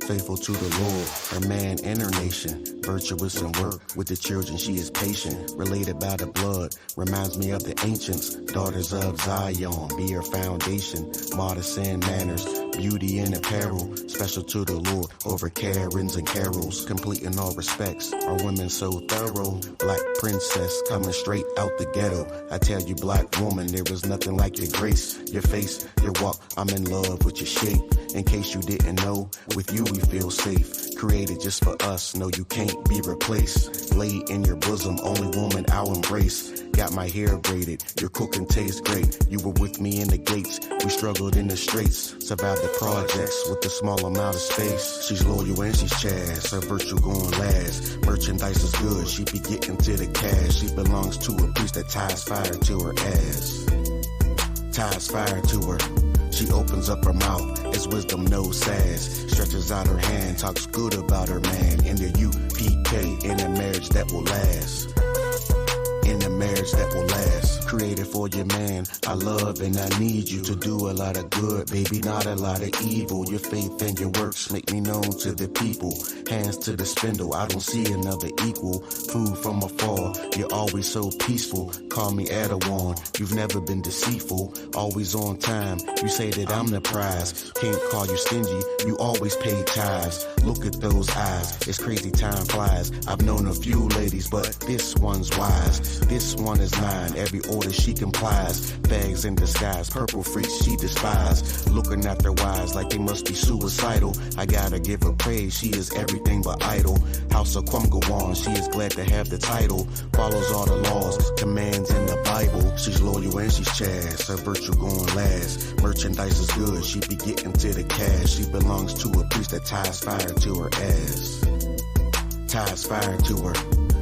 faithful to the Lord, her man and her nation. Virtuous in work, with the children she is patient. Related by the blood, reminds me of the ancients. Daughters of Zion, be her foundation. Modest in manners, beauty in apparel. Special to the Lord, over Karens and carols. Complete in all respects, our women so thorough. Black princess, coming straight out the ghetto. I tell you, black woman, there is nothing like your grace. Your face, your walk, I'm in love with your shape. In case you didn't know, with you we feel safe. Created just for us, no you can't be replaced. Lay in your bosom, only woman I'll embrace. Got my hair braided, your cooking tastes great. You were with me in the gates, we struggled in the streets. Survived the projects with a small amount of space. She's loyal and she's Chaz, her virtue going last. Merchandise is good, she be getting to the cash. She belongs to a priest that ties fire to her ass. Ties fire to her. She opens up her mouth, as wisdom knows sass. Stretches out her hand, talks good about her man. In the U.P.K, in a marriage that will last. In a marriage that will last. Created for your man, I love and I need you to do a lot of good, baby, not a lot of evil. Your faith and your works make me known to the people. Hands to the spindle, I don't see another equal. Food from afar, you're always so peaceful. Call me Adawan, you've never been deceitful. Always on time, you say that I'm the prize. Can't call you stingy, you always pay tithes. Look at those eyes, it's crazy time flies. I've known a few ladies, but this one's wise. This one is mine, every order she complies. Bags in disguise, purple freaks she despise. Looking at their wives like they must be suicidal. I gotta give her praise, she is everything but idle. House of Kwamgawan, she is glad to have the title. Follows all the laws, commands in the Bible. She's loyal and she's Chaz, her virtue going last. Merchandise is good, she be getting to the cash. She belongs to a priest that ties fire to her ass. Ties fire to her.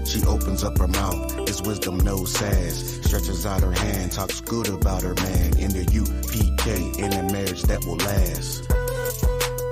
She opens up her mouth, it's wisdom knows sass. Stretches out her hand, talks good about her man. In the U.P.K, in a marriage that will last.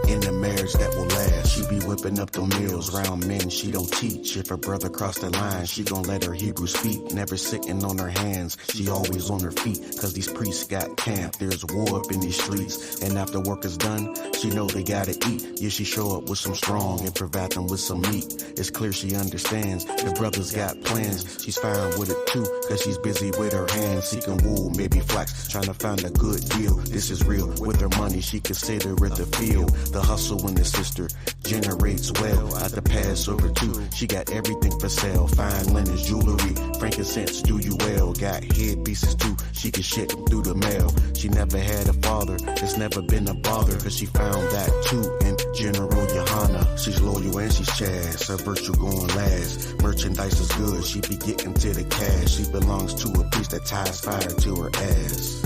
In a marriage that will last. She be whipping up the meals round men she don't teach. If her brother cross the line, she gon' let her Hebrew speak. Never sitting on her hands, she always on her feet. Cause these priests got camp, there's war up in these streets. And after work is done, she know they gotta eat. Yeah, she show up with some strong and provide them with some meat. It's clear she understands, the brothers got plans. She's fine with it too, cause she's busy with her hands. Seeking wool, maybe flax, trying to find a good deal. This is real, with her money she consider it the field. The hustle in the sister generates well. Out the Passover too, she got everything for sale. Fine linens, jewelry, frankincense, do you well. Got headpieces too, she can ship them through the mail. She never had a father, it's never been a bother. Cause she found that too in General Yohanna. She's loyal and she's Chaz, her virtue going last. Merchandise is good, she be getting to the cash. She belongs to a priest that ties fire to her ass.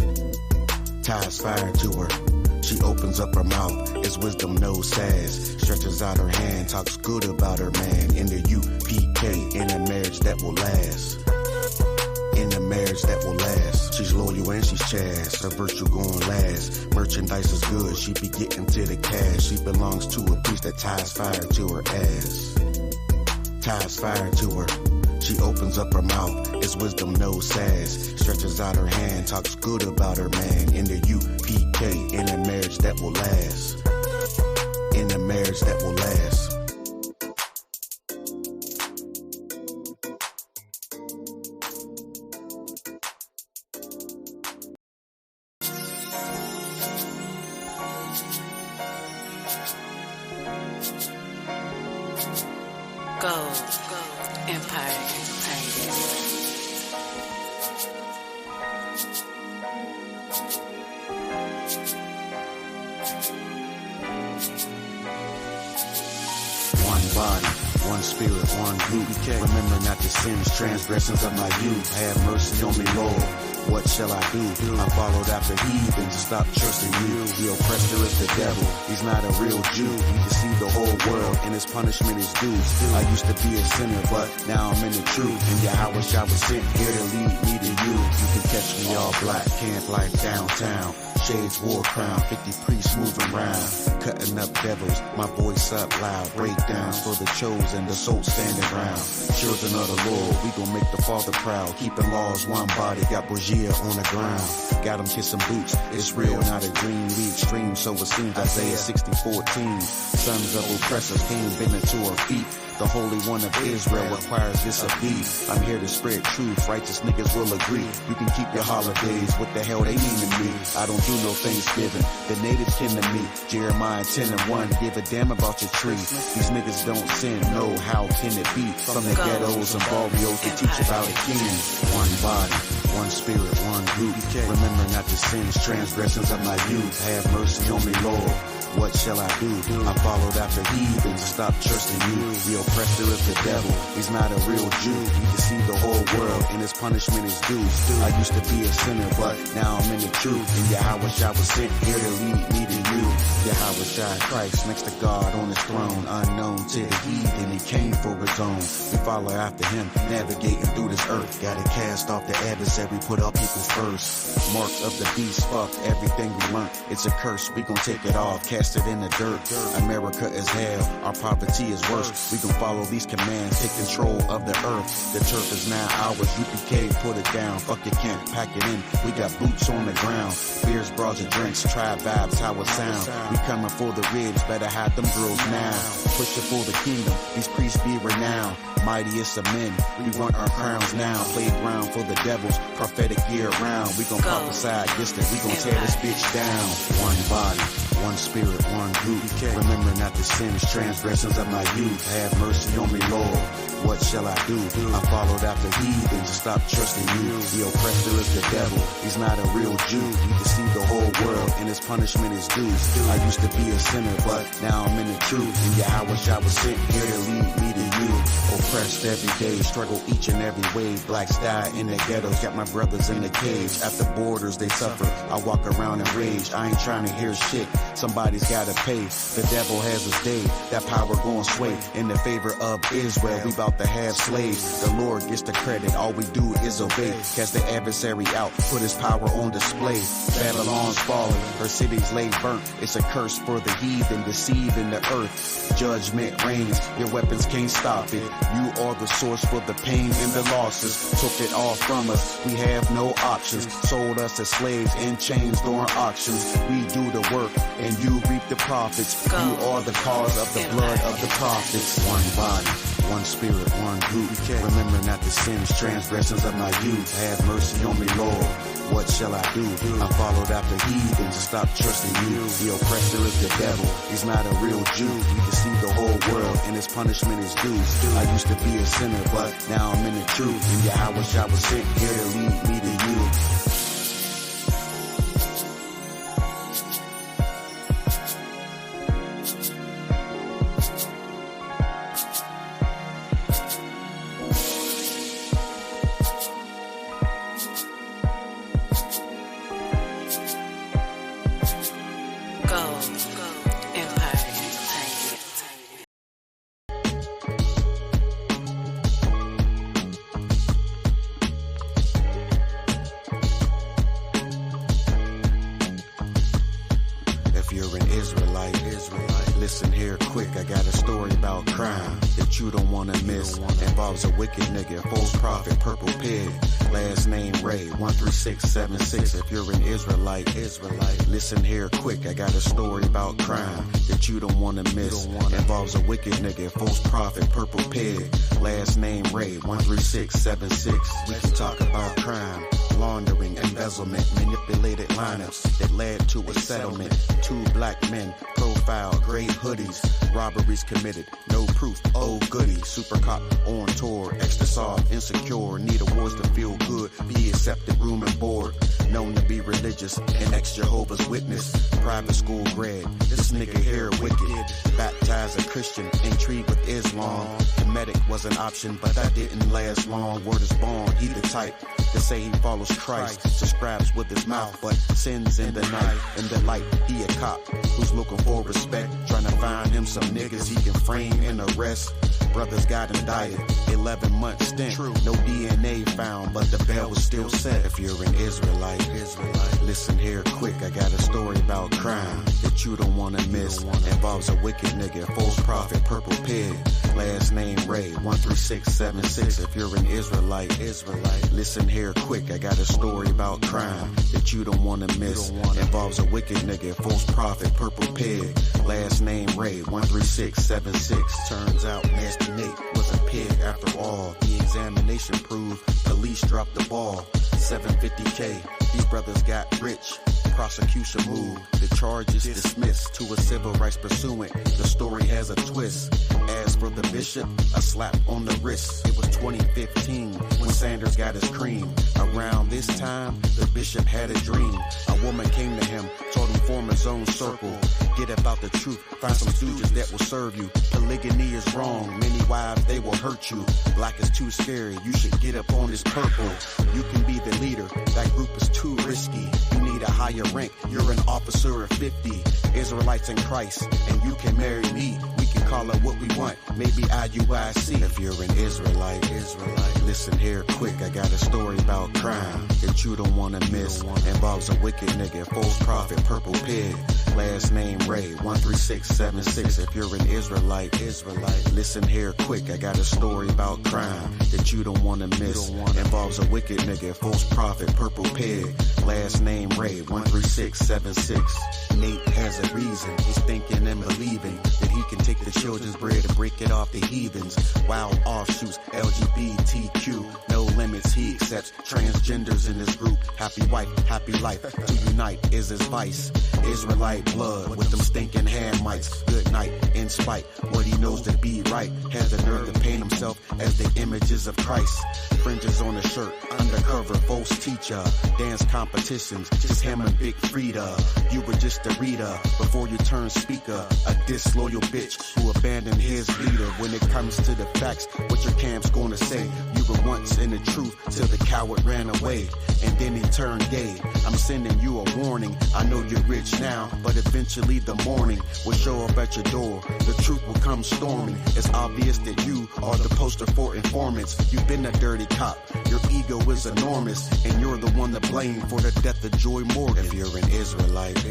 Ties fire to her. She opens up her mouth, it's wisdom knows sass. Stretches out her hand, talks good about her man. In the U.P.K, in a marriage that will last. In a marriage that will last. She's loyal and she's Chaz, her virtue going last. Merchandise is good, she be getting to the cash. She belongs to a priest that ties fire to her ass. Ties fire to her. She opens up her mouth, it's wisdom knows sass. Stretches out her hand, talks good about her man. In the U.P.K, in a marriage that will last. In a marriage that will last. Gold, Empire. One body, one spirit, one group. Remember not the sins, transgressions of my youth. Have mercy on me, Lord. What shall I do? I followed after heathens to stop trusting you. The oppressor is the devil. He's not a real Jew. He deceived the whole world, and his punishment is due. I used to be a sinner, but now I'm in the truth. And Yahweh was sent here to lead me to you. You can catch me all black, camp life downtown. shades, war crown, 50 priests moving round, cutting up devils, my voice up loud, breakdowns for the chosen, the soul standing round. Children of the Lord, we gon' make the Father proud, keeping laws one body, got Bourgia on the ground, got them kissing boots, it's real, not a dream, we extreme, so it seems. Isaiah 60:14, sons of oppressors came bending to our feet. The Holy One of Israel requires this of thee. I'm here to spread truth, righteous niggas will agree. You can keep your holidays, what the hell they mean to me? I don't do no Thanksgiving, the natives kin to me. Jeremiah 10:1, give a damn about your tree. These niggas don't sin, no, how can it be? From the ghettos and barrios to teach about a king. One body, one spirit, one group. Remember not the sins, transgressions of my youth. Have mercy on me, Lord. What shall I do? I followed after heathens, stop trusting you. The oppressor is the devil, he's not a real Jew. He deceived the whole world, and his punishment is due. I used to be a sinner, but now I'm in the truth. And Yahweh Shai was sent here to lead me to you. Yahweh Shai, Christ, next to God on his throne. Unknown to the heathen, he came for his own. We follow after him, navigating through this earth. Gotta cast off the adversary, put our people first. Marks of the beast, fuck everything we learned. It's a curse, we gon' take it off, cast it in the dirt. America is hell, our poverty is worse. We gon' follow these commands, take control of the earth. The turf is now ours, UPK, put it down. Fuck your camp, pack it in, we got boots on the ground. Beers, bras, and drinks, tribe vibes, how it sound. We coming for the ribs, better hide them girls now. Pushing for the kingdom, these priests be renowned. Mightiest of men, we want our crowns now. Playground for the devils, prophetic year round. We gon' prophesy distant, we gon' tear this bitch down. One body, one spirit, one group. Remember not the sins, transgressions of my youth. Have mercy on me, Lord. What shall I do? I followed after heathens, stop trusting you. The oppressor is the devil, he's not a real Jew. He deceived the whole world, and his punishment is due. I used to be a sinner, but now I'm in the truth. And Yahweh Shai was sent here to lead me to you. Oppressed every day, struggle each and every way. Blacks die in the ghettos, got my brothers in the cage. At the borders they suffer, I walk around in rage. I ain't trying to hear shit, somebody's gotta pay. The devil has his day, that power gon' sway in the favor of Israel. We bout to have slaves, the Lord gets the credit, all we do is obey. Cast the adversary out, put his power on display. Babylon's falling, her cities lay burnt. It's a curse for the heathen, deceiving the earth. Judgment reigns, your weapons can't stop it. You are the source for the pain and the losses. Took it all from us, we have no options. Sold us as slaves in chains during auctions. We do the work and you reap the profits. You are the cause of the blood of the prophets. One body, one spirit, one group. Remember not the sins, transgressions of my youth. Have mercy on me, Lord. What shall I do? I followed after heathens, stop trusting you. The oppressor is the devil, he's not a real Jew. He deceived the whole world, and his punishment is due. I used to be a sinner, but now I'm in the truth. And Yahweh Shai was sent here to lead me to you. Listen here quick, I got a story about crime that you don't wanna miss. Involves a wicked nigga, false prophet, purple pig. Last name Ray, 13676. If you're an Israelite, listen here quick, I got a story about crime that you don't wanna miss. Involves a wicked nigga, false prophet, purple pig. Last name Ray, 13676. We can talk about crime, laundering, embezzlement, manipulated lineups that led to a settlement. 2 black men, profile, gray hoodies, robberies committed, no proof, oh goody. Super cop on tour, extra soft, insecure, need awards to feel good, be accepted, room and board. Known to be religious, an ex-Jehovah's Witness, private school grad, this nigga here wicked. Baptized a Christian, intrigued with Islam. The medic was an option, but that didn't last long. Word is born, he the type to say he follows Christ, subscribes with his mouth, but sins in the night. In the light, he a cop who's looking for respect, trying to find him some niggas he can frame and arrest. Brothers got indicted, 11-month stint, no DNA found, but the bail was still set. If you're an Israelite, Listen here quick, I got a story about crime that you don't wanna miss. Involves a wicked nigga, false prophet, purple pig. Last name Ray, 13676. If you're an Israelite, listen here quick, I got a story about crime that you don't wanna miss. Involves a wicked nigga, false prophet, purple pig. Last name Ray, 13676. Turns out Nasty Nate was a pig after all. The examination proved police dropped the ball. 750K, these brothers got rich. Prosecution moved, the charges dismissed to a civil rights pursuant. The story has a twist. As for the bishop, a slap on the wrist. It was 2015 when Sanders got his cream. Around this time, the bishop had a dream. A woman came to him, told him form his own circle. Get about the truth, find some stooges that will serve you. Polygyny is wrong, many wives, they will hurt you. Black is too scary, you should get up on this purple. You can be the leader, that group is too risky. You need a higher rank, you're an officer of 50. Israelites in Christ, and you can marry me. We can call it what we want, maybe IUIC. If you're an Israelite, listen here quick, I got a story about crime that you don't wanna miss. Involves a wicked nigga, false prophet, purple pig. Last name Ray, 13676. If you're an Israelite, listen here quick, I got a story about crime that you don't wanna miss. Involves a wicked nigga, false prophet, purple pig. Last name Ray, 13676. Nate has a reason, he's thinking and believing that he can take the children's bread and break it off the heathens. Wild offshoots, LGBTQ, no limits, he accepts transgenders in this group. Happy wife, happy life, to unite is his vice. Israelite blood with them stinking Hamites. Good night, in spite, what he knows to be right. Has the nerve to paint himself as the images of Christ. Fringes on the shirt, undercover, false teacher. Dance competitions, just him and Big Frida. You were just a reader before you turned speaker. A disloyal bitch who abandoned his leader. When it comes to the facts, what your camp's gonna say? You were once in the truth till the coward ran away. And then he turned gay. I'm sending you a warning. I know you're rich now, but eventually the morning will show up at your door. The truth will come storming. It's obvious that you are the poster for informants. You've been a dirty cop. Your ego is enormous, and you're the one to blame for the death of Joy Morgan. If you're an Israelite,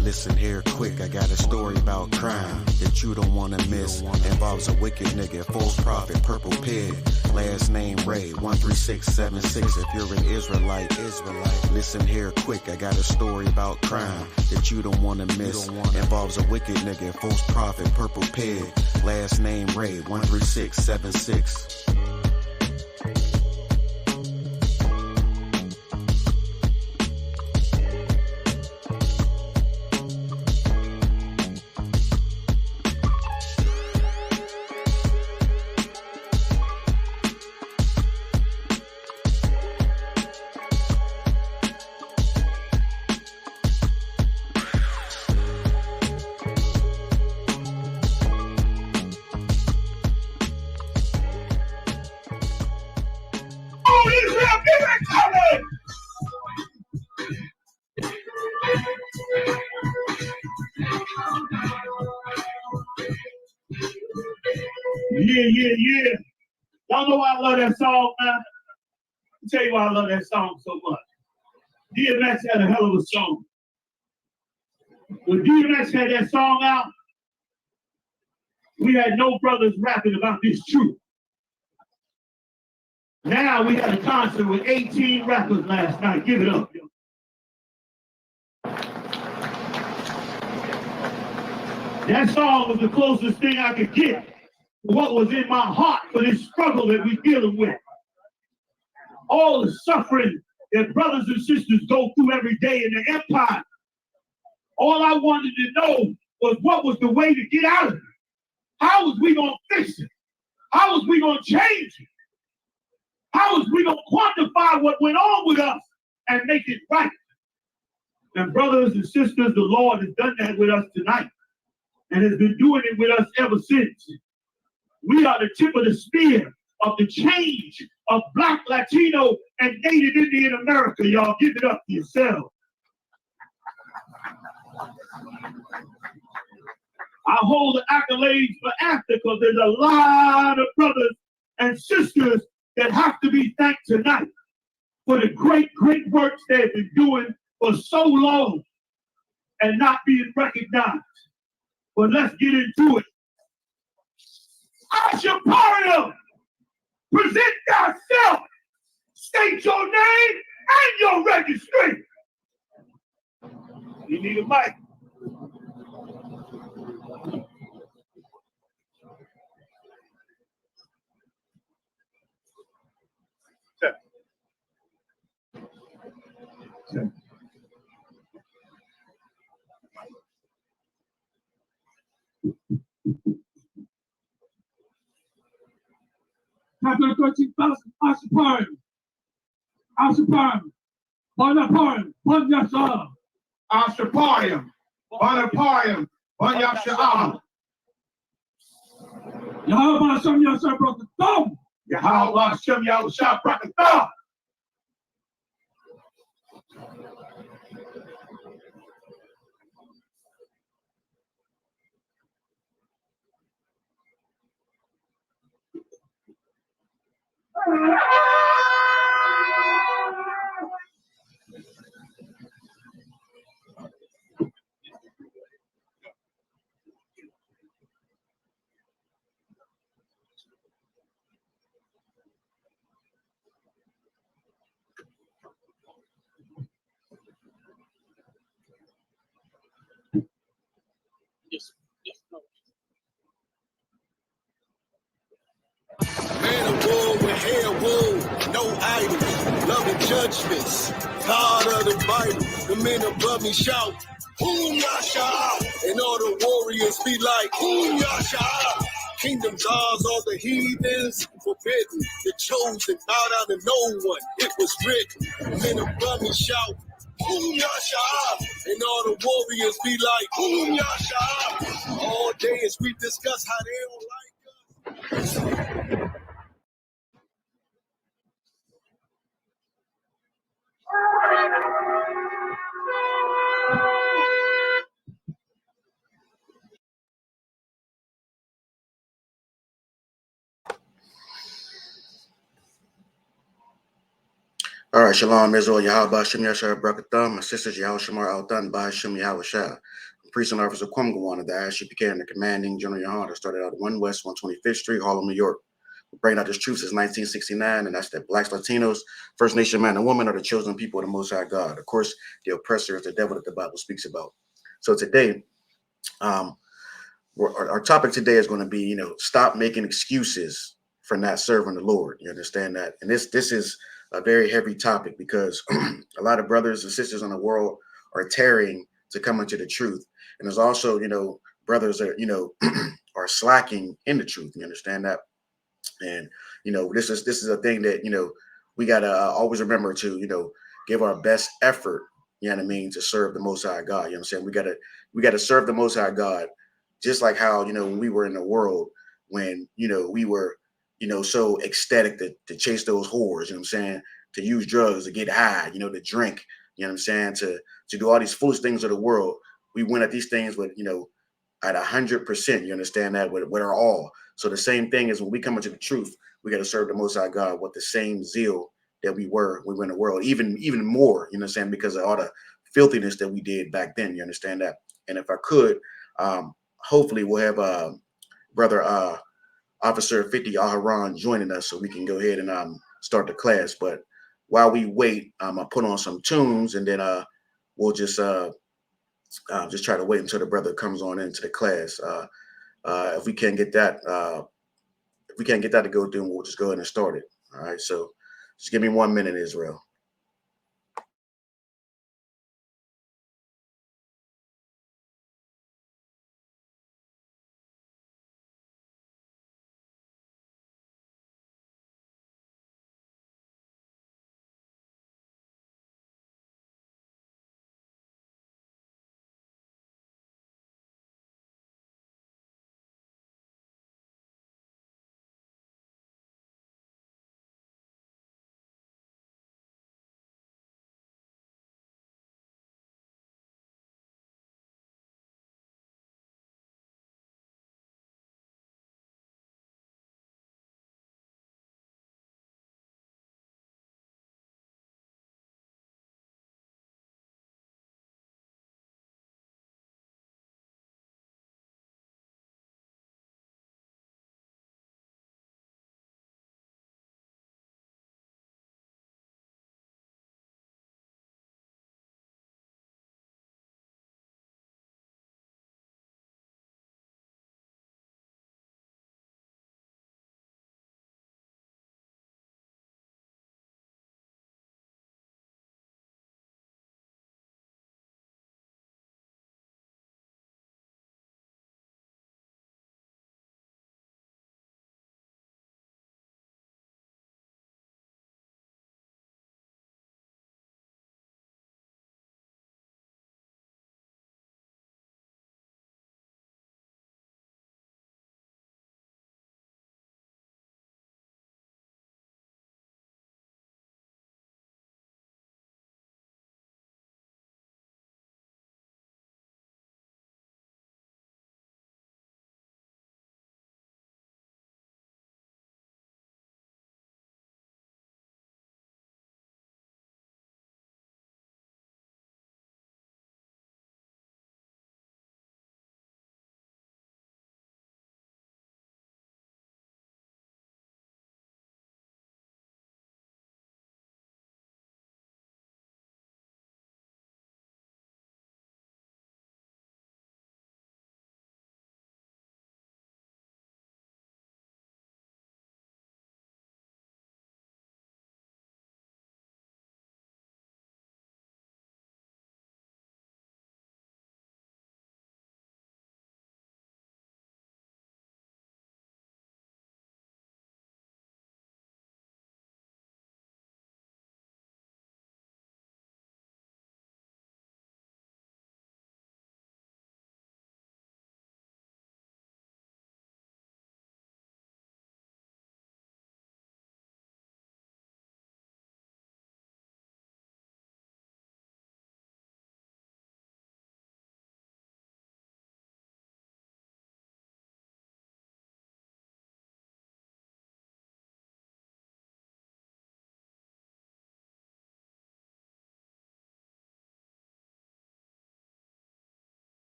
listen here quick, I got a story about crime that you don't wanna miss. Involves a wicked nigga, false prophet, purple pig. Last name Ray, 13676. If you're an Israelite, listen here quick, I got a story about crime that you don't wanna miss. Involves a wicked nigga, false prophet, purple pig. Last name Ray, 13676. Yeah. Y'all know why I love that song, man? I'll tell you why I love that song so much. DMX had a hell of a song. When DMX had that song out, we had no brothers rapping about this truth. Now we had a concert with 18 rappers last night. Give it up, yo. That song was the closest thing I could get to what was in my heart for this struggle that we're dealing with. All the suffering that brothers and sisters go through every day in the empire. All I wanted to know was what was the way to get out of it. How was we going to fix it? How was we going to change it? How was we going to quantify what went on with us and make it right? And brothers and sisters, the Lord has done that with us tonight and has been doing it with us ever since. We are the tip of the spear of the change of Black, Latino, and Native Indian America. Y'all give it up to yourselves. I hold the accolades for after because there's a lot of brothers and sisters that have to be thanked tonight for the great, great works they've been doing for so long and not being recognized. But let's get into it. I.S.U.P.K, present thyself, state your name and your registry. You need a mic. Check. Check. Capital 13,000 I.S.U.P.K. I.S.U.P.K. Bonaparte, Bonyasha. I.S.U.P.K. Bonaparte, Bonyasha. Yahweh Hashem Yahshua Brakatham. Yahweh Hashem Yahshua Brakatham. Yes, yes, no. Man of war with hair wool, no idols, loving judgments, God of the Bible. The men above me shout, Whom Yasha? And all the warriors be like, Whom Yasha? Kingdom's ours, all the heathens forbidden. The chosen, bow down to no one. It was written. Men above me shout, Whom Yasha? And all the warriors be like, Whom Yasha? All day as we discuss how they don't like us. All right, Shalom, Israel, Yahweh, Shem Yashar, Brakatham, my sisters, Yahweh Shamar, Altan, Bah, Shem Yahweh Shah. Priest and officer Kwamgawan of the I.S.U.P.K and the commanding General Yohana started out at 1 West 125th Street, Harlem, New York. We're bringing out this truth since 1969, and that's that blacks, Latinos, First Nation man and woman are the chosen people of the Most High God. Of course, the oppressor is the devil that the Bible speaks about. So today, our topic today is going to be, stop making excuses for not serving the Lord. You understand that? And this is a very heavy topic because a lot of brothers and sisters in the world are tarrying to come into the truth. And there's also, brothers that, are slacking in the truth. You understand that? And, this is a thing that, we got to always remember to, give our best effort, you know what I mean, to serve the Most High God. You know what I'm saying? We got to serve the Most High God, just like how, when we were in the world, when, we were, so ecstatic to chase those whores, you know what I'm saying? To use drugs, to get high, to drink, you know what I'm saying? To do all these foolish things of the world. We went at these things with, at 100%, you understand that, with our all. So the same thing is when we come into the truth, we got to serve the Most High God with the same zeal that we were when we were in the world, even more, you know what I'm saying, because of all the filthiness that we did back then, you understand that? And if I could, hopefully we'll have brother Officer 50 Aharon joining us so we can go ahead and start the class. But while we wait, I'll put on some tunes and then we'll just try to wait until the brother comes on into the class. If we can't get that, to go through, we'll just go ahead and start it. All right. So just give me 1 minute, Israel.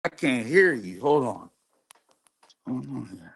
I can't hear you. Hold on. What's going on here?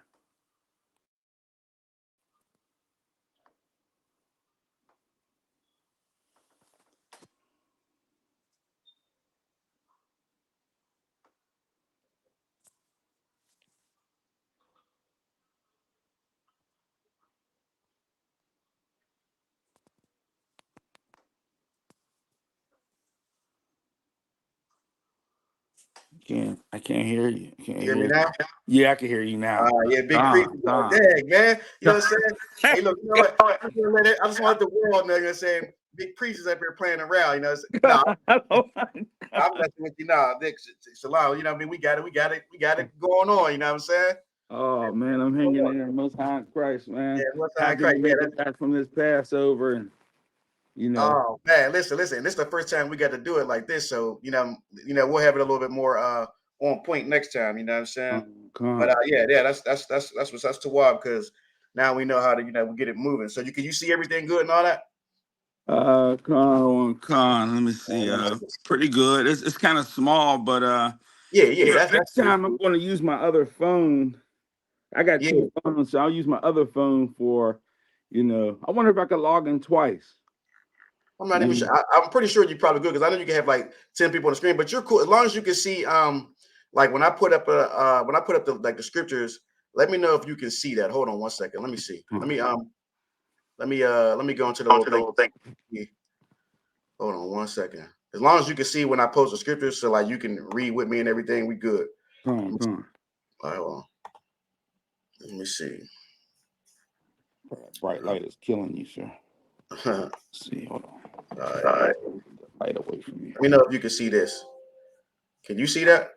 I can't hear you. I can't Hear me hear now? you. Yeah, I can hear you now. Yeah, big priest. Dang, man. You know what I'm saying? Hey, look, you know what? I just want the world, man. You know what I'm saying? Big priest is up here playing around. You know, no, I'm messing with you now. Nick, Shalom. You know what I mean? We got it going on. You know what I'm saying? Oh man, I'm hanging in there. Most High in Christ, man. Yeah, what's that? Happy to make it back from this Passover, and you know. Oh man, listen. This is the first time we got to do it like this, so you know, we'll have it a little bit more on point next time. You know what I'm saying? But yeah, that's what's too wild because now we know how to we get it moving. So you see everything good and all that. Con. Let me see. Pretty good. It's kind of small, but yeah. Next time I'm going to use my other phone. I got two phones, so I'll use my other phone for, I wonder if I could log in twice. I'm not even sure. I'm pretty sure you're probably good because I know you can have like 10 people on the screen, but you're cool as long as you can see. Like when I put up the scriptures, let me know if you can see that. Hold on one second. Let me see. Let me go into the little thing. Hold on one second. As long as you can see when I post the scriptures, so like you can read with me and everything, we good. Come on. All right, hold on. Let me see. Bright light is killing you, sir. Let's see, hold on. All right. Light away from you. Let me know if you can see this. Can you see that?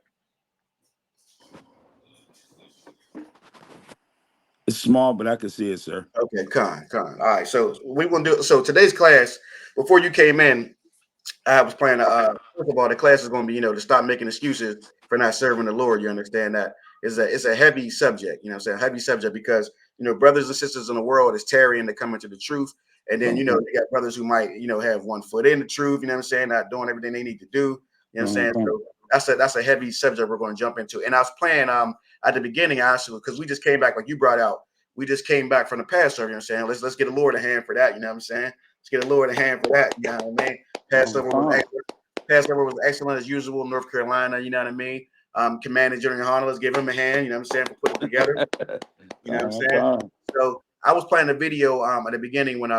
It's small, but I can see it, sir. Okay, con. All right, so we want to do. So today's class, before you came in, I was planning. First of all, the class is going to be, to stop making excuses for not serving the Lord. You understand that it's a heavy subject. You know, what I'm saying heavy subject because brothers and sisters in the world is tarrying to come into the truth, and then you got brothers who might have one foot in the truth. You know what I'm saying, not doing everything they need to do. You know what I'm saying. So that's a heavy subject we're going to jump into. And I was planning at the beginning, actually, because we just came back, like you brought out. We just came back from the Passover. You know what I'm saying. Let's get the Lord a hand for that. You know what I'm saying. Let's get the Lord a hand for that. You know what I mean. Passover was excellent as usual. North Carolina, you know what I mean. Commander General Yohanna, let's give him a hand. You know what I'm saying, for putting it together. You know what I'm saying. So I was playing a video at the beginning when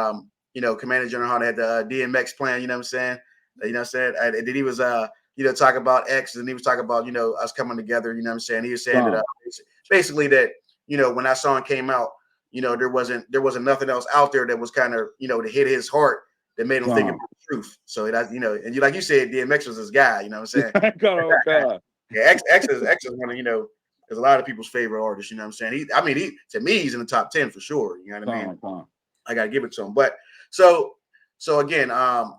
Commander General Yohanna had the DMX plan. You know what I'm saying. You know what I'm saying. And then he was talking about X, and he was talking about us coming together. You know what I'm saying. He was saying that basically that when that song came out, there wasn't nothing else out there that was kind of to hit his heart that made him think about the truth. So that and like you said, DMX was his guy. You know what I'm saying? God. Yeah, X is one of is a lot of people's favorite artists. You know what I'm saying? He to me he's in the top 10 for sure. You know what I mean? I gotta give it to him. But so again, we're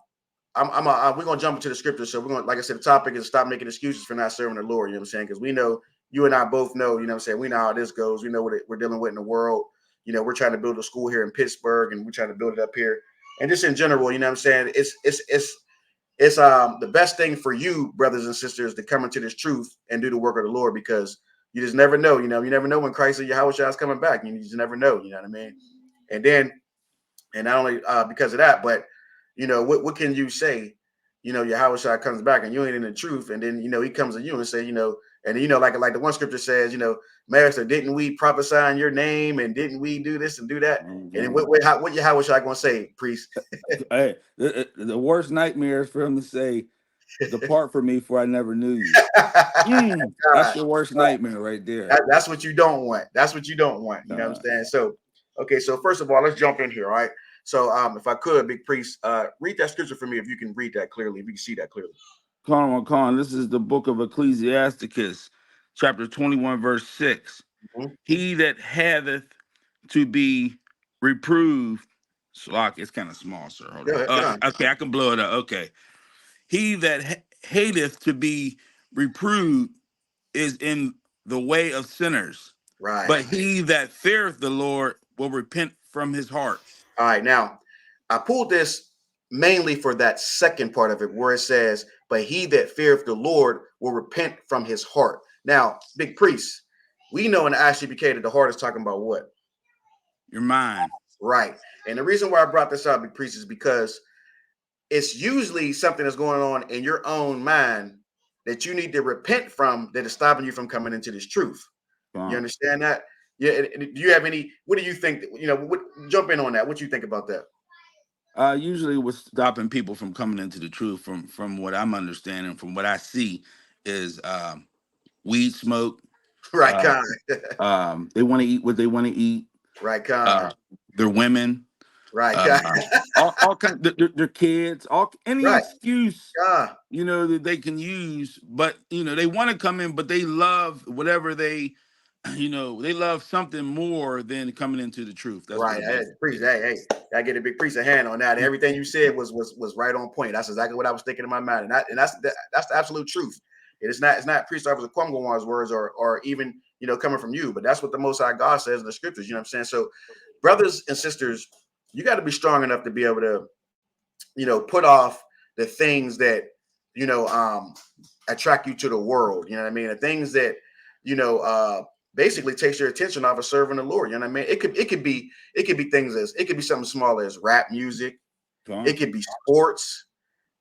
gonna jump into the scriptures. So we're gonna, like I said, the topic is stop making excuses for not serving the Lord. You know what I'm saying? Because we know you and I both know. You know what I'm saying? We know how this goes. We know what we're dealing with in the world. We're trying to build a school here in Pittsburgh, and we're trying to build it up here. And just in general, you know what I'm saying? It's the best thing for you, brothers and sisters, to come into this truth and do the work of the Lord, because you just never know. You never know when Christ or Yahushua is coming back. You just never know. You know what I mean? And not only because of that, but what can you say? Yahushua comes back and you ain't in the truth, and then he comes to you and say, and like the one scripture says, Master, didn't we prophesy in your name, and didn't we do this and do that? And then what Yahushua gonna say, priest? Hey, the worst nightmare is for him to say, "Depart from me, for I never knew you." That's your worst nightmare right there. That's what you don't want. That's what you don't want. You know what I'm saying? So, okay. So first of all, let's jump in here. All right. So, if I could, big priest, read that scripture for me, if you can read that clearly, if you can see that clearly. Con. This is the book of Ecclesiasticus, chapter 21, verse 6. Mm-hmm. He that haveth to be reproved, it's kind of small, sir. Hold on. Okay, I can blow it up. Okay. He that hateth to be reproved is in the way of sinners. Right. But he that feareth the Lord will repent from his heart. All right. Now, I pulled this mainly for that second part of it, where it says, "But he that feareth the Lord will repent from his heart." Now, big priest, we know in the I.S.U.P.K that the heart is talking about what? Your mind. Right. And the reason why I brought this up, big priest, is because it's usually something that's going on in your own mind that you need to repent from, that is stopping you from coming into this truth. You understand that? Yeah. Do you have any? What do you think? Jump in on that. What do you think about that? Usually what's stopping people from coming into the truth, from what I'm understanding, from what I see, is weed smoke. Right, They want to eat what they want to eat. Right, they're women. Right, all kinds. Their kids. Any right, excuse that they can use, but they want to come in, but they love whatever they. They love something more than coming into the truth. That's right. what it is. Priest, hey, I get a big priest a hand on that. Everything you said was right on point. That's exactly what I was thinking in my mind, and that's the absolute truth. It's not priest officer Kwamgwan's words or even coming from you, but that's what the Most High God says in the scriptures. You know what I'm saying? So, brothers and sisters, you got to be strong enough to be able to put off the things that attract you to the world. You know what I mean? The things that basically takes your attention off of serving the Lord. You know what I mean? It could be things it could be something small as rap music. It could be sports.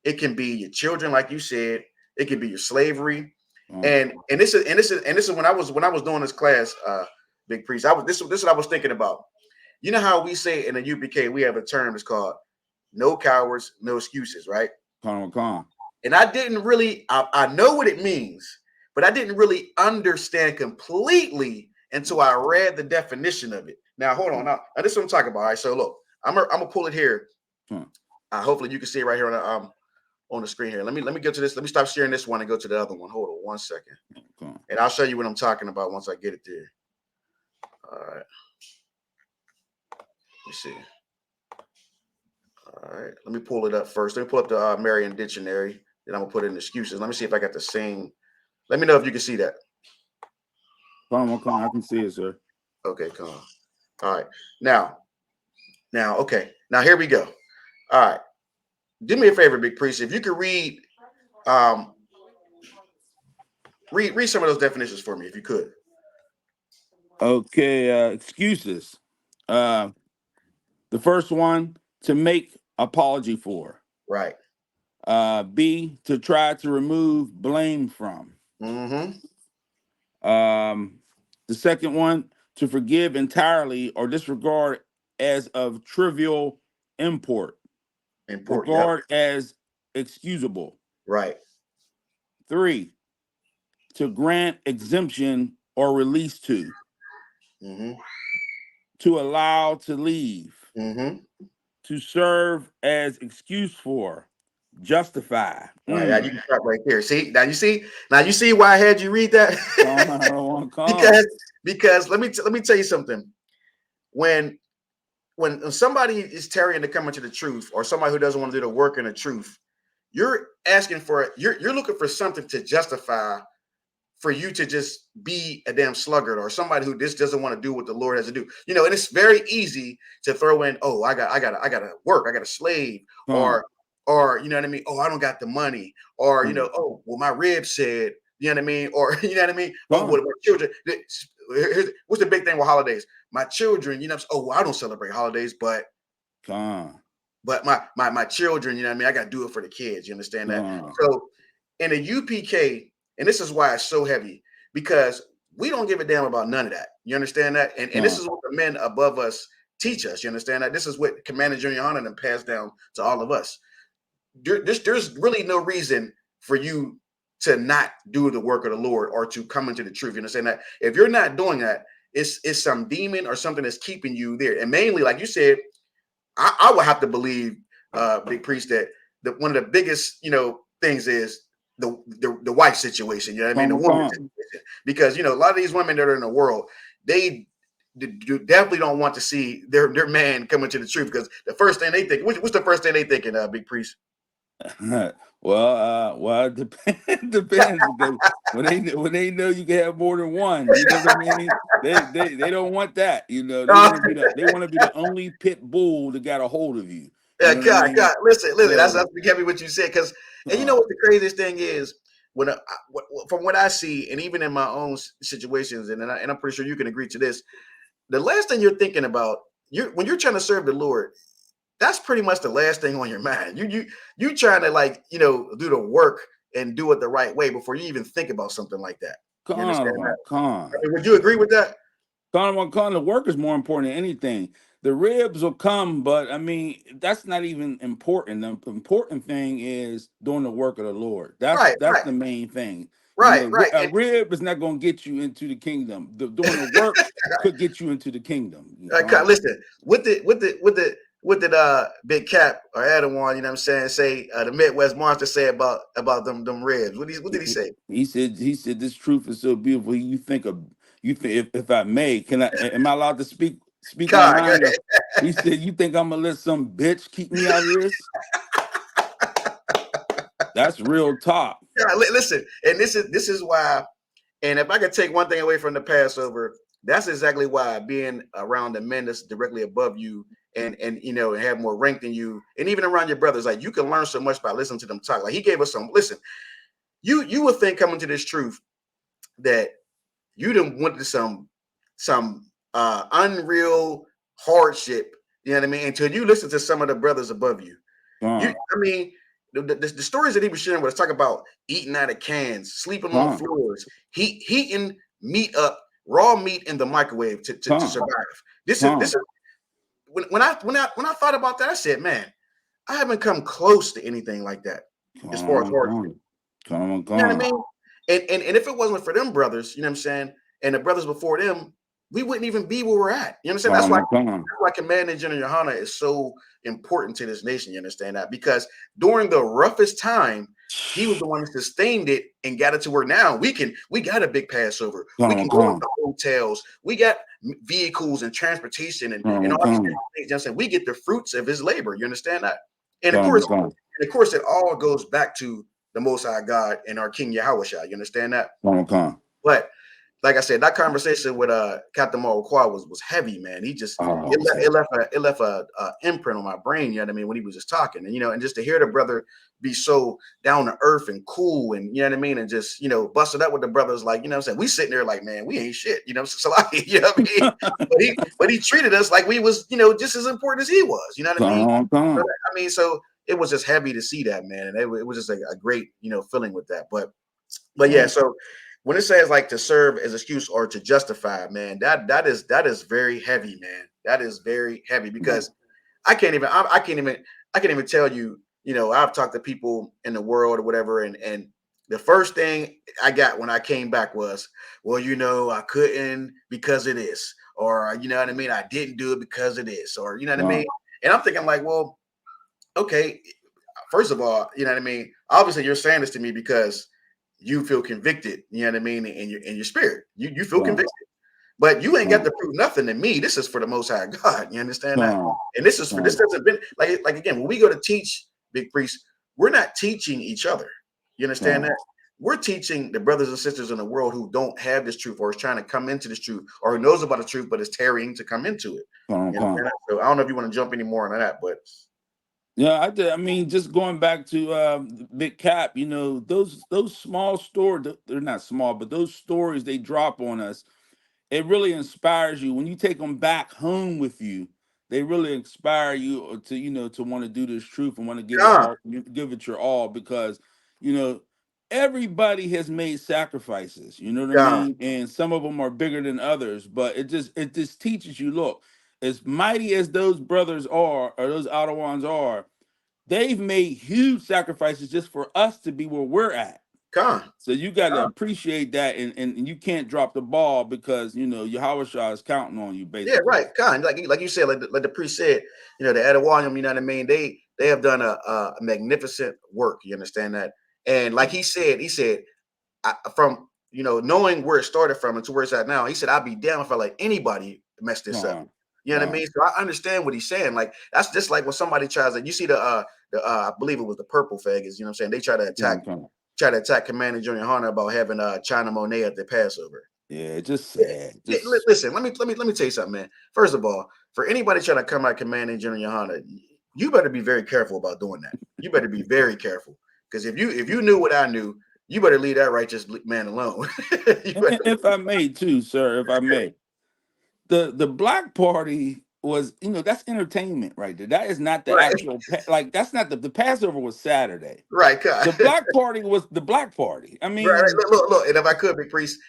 It can be your children, like you said. It could be your slavery. And this is when I was doing this class, big priest. This is what I was thinking about. You know how we say in the UPK we have a term, it's called "no cowards, no excuses," right? And I didn't really, I know what it means, but I didn't really understand completely until I read the definition of it. Now, hold on. Now this is what I'm talking about. All right. So look, I'm gonna pull it here. Hopefully you can see it right here on the screen here. Let me go to this. Let me stop sharing this one and go to the other one. Hold on 1 second. And I'll show you what I'm talking about once I get it there. All right. Let me see. All right. Let me pull it up first. Let me pull up the Merriam Dictionary. Then I'm gonna put in excuses. Let me see if I got the same. Let me know if you can see that. Come on, I can see it, sir. Okay, come on. All right. Now, okay. Now here we go. All right. Do me a favor, big priest. If you could read some of those definitions for me, if you could. Okay, excuses. The first one, to make apology for. Right. B, to try to remove blame from. The second one, to forgive entirely or disregard as of trivial import. Regard as excusable. Right. 3, to grant exemption or release to. To allow to leave. To serve as excuse for. Justify. Right, you can stop right there. See, now you see why I had you read that. because let me tell you something. When somebody is tarrying to come into the truth, or somebody who doesn't want to do the work in the truth, you're asking for it. You're looking for something to justify for you to just be a damn sluggard, or somebody who just doesn't want to do what the Lord has to do. And it's very easy to throw in, oh, I got to work, I got a slave, or you know what I mean? Oh, I don't got the money, or oh, well, my rib said, you know what I mean? Or you know what I mean? Oh, well, my children. What's the big thing with holidays? My children, oh, well, I don't celebrate holidays, but my children, you know what I mean? I got to do it for the kids. You understand that? So in a UPK, and this is why it's so heavy, because we don't give a damn about none of that. You understand that? And this is what the men above us teach us. You understand that? This is what Commander GEN.YAHANNA passed down to all of us. There's really no reason for you to not do the work of the Lord or to come into the truth. You understand that? If you're not doing that, it's some demon or something that's keeping you there. And mainly, like you said, I would have to believe, big priest, that one of the biggest things is the wife situation. You know what I mean? The woman situation. Because a lot of these women that are in the world, they definitely don't want to see their man coming to the truth, because the first thing they think, what's the first thing they thinking, big priest? Well, it depends. When they know you can have more than one, you know what I mean? They don't want that. They want to be the only pit bull that got a hold of you. Yeah, You know what I God, mean? listen. That's So, heavy what you said, because, and you know what the craziest thing is, when from what I see, and even in my own situations, and I'm pretty sure you can agree to this, the last thing you're thinking about, when you're trying to serve the Lord, that's pretty much the last thing on your mind. You trying to, like, do the work and do it the right way before you even think about something like that. You understand that? I mean, would you agree with that? The work is more important than anything. The ribs will come, but I mean, that's not even important. The important thing is doing the work of the Lord. That's Right, that's the main thing. right. A rib is not going to get you into the kingdom. Doing the work could get you into the kingdom. Listen, what did Big Cap or Adawan, you know what I'm saying, say, the Midwest Monster say about them ribs? What did he say? He said this truth is so beautiful. You think if I may, am I allowed to speak my God, mind? He said, you think I'm gonna let some bitch keep me out of this? That's real talk. listen, and this is why. And if I could take one thing away from the Passover, that's exactly why being around the men that's directly above you, and have more rank than you, and even around your brothers, like, you can learn so much by listening to them talk. Like, he gave us some. Listen, you would think, coming to this truth, that you done went to some unreal hardship, you know what I mean, until you listen to some of the brothers above you. I mean, the stories that he was sharing was talk about eating out of cans, sleeping on floors, heating meat up, raw meat in the microwave to survive. This is when I thought about that, I said, man, I haven't come close to anything like that as far as hardship. You know what I mean? And if it wasn't for them brothers, you know what I'm saying, and the brothers before them, we wouldn't even be where we're at. You understand? That's why Commanding General Yohanna is so important to this nation. You understand that? Because during the roughest time, he was the one that sustained it and got it to where now we got a big Passover. We can go to hotels. We got vehicles and transportation and all these things. You know what I'm saying? We get the fruits of his labor. You understand that? And of course, it all goes back to the Most High God and our King Yahushua. You understand that? But like I said, that conversation with Captain Mawakwa was heavy, man. He just it left a imprint on my brain. You know what I mean? When he was just talking, and and just to hear the brother be so down to earth and cool, and you know what I mean, and just busted up with the brothers, like, you know what I'm saying, we sitting there like, man, we ain't shit, so like, you know what I mean? but he treated us like we was just as important as he was. You know what I mean? So it was just heavy to see that, man, and it was just a great feeling with that. But yeah, so when it says like to serve as excuse or to justify, man, that is very heavy, man. That is very heavy, because I can't even tell you. I've talked to people in the world or whatever, and the first thing I got when I came back was, well, I couldn't because of this, or you know what I mean, I didn't do it because of this, or you know what I mean. And I'm thinking like, well, okay, first of all, you know what I mean. Obviously, you're saying this to me because you feel convicted, you know what I mean, in your spirit. You feel convicted. But you ain't got to prove nothing to me. This is for the Most High God. You understand that? And this doesn't been like again, when we go to teach, big priest, we're not teaching each other. You understand that? We're teaching the brothers and sisters in the world who don't have this truth, or is trying to come into this truth, or who knows about the truth but is tarrying to come into it. So I don't know if you want to jump any more on that, but yeah, I did. I mean, just going back to Big Cap, those small stories, they're not small, but those stories they drop on us, it really inspires you. When you take them back home with you, they really inspire you to want to do this truth and want to give it your all, because, everybody has made sacrifices, you know what I mean? And some of them are bigger than others, but it just teaches you, look, as mighty as those brothers are, or those Ottawan are, they've made huge sacrifices just for us to be where we're at. So you got to appreciate that, and you can't drop the ball, because Yahushua is counting on you, basically. Yeah, right. Like you said, like the priest said, the Adawanyam, you know what I mean? They have done a magnificent work. You understand that? And like he said, from knowing where it started from and to where it's at now, he said, I'd be damned if I let anybody mess this up. You know what I mean? So I understand what he's saying. Like, that's just like when somebody tries to, you see the I believe it was the purple faggots, you know what I'm saying? They try to attack Commander Junior Hunter about having China Monet at the Passover. Yeah, just sad. Listen, let me tell you something, man. First of all, for anybody trying to come at Commander Junior Hunter, you better be very careful about doing that. You better be very careful, because if you knew what I knew, you better leave that righteous man alone. If I may, too, sir, if I may, the Black Party was, that's entertainment right there. That is not the Right. actual like. That's not the Passover was Saturday. Right, God. The Black Party was the Black Party. I mean, right. Look. And if I could, big priest,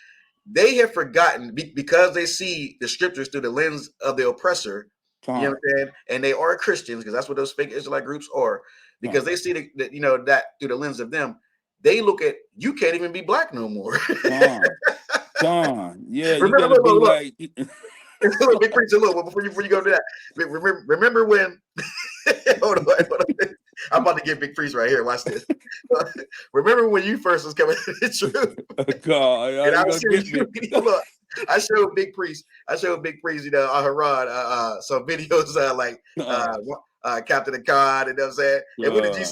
they have forgotten because they see the scriptures through the lens of the oppressor. You know what I'm saying? And they are Christians, because that's what those fake Israelite groups are. Because they see that through the lens of them. They look at, you can't even be black no more. Come on. Yeah, you Remember, gotta be look. like. Big preacher, look, before you go to that, remember when? hold on. I'm about to get big priest right here. Watch this. Remember when you first was coming to the truth? God, and I was get you, look, I showed big priest, on Harad, some videos like Captain the Cod, and what I'm saying. And what did you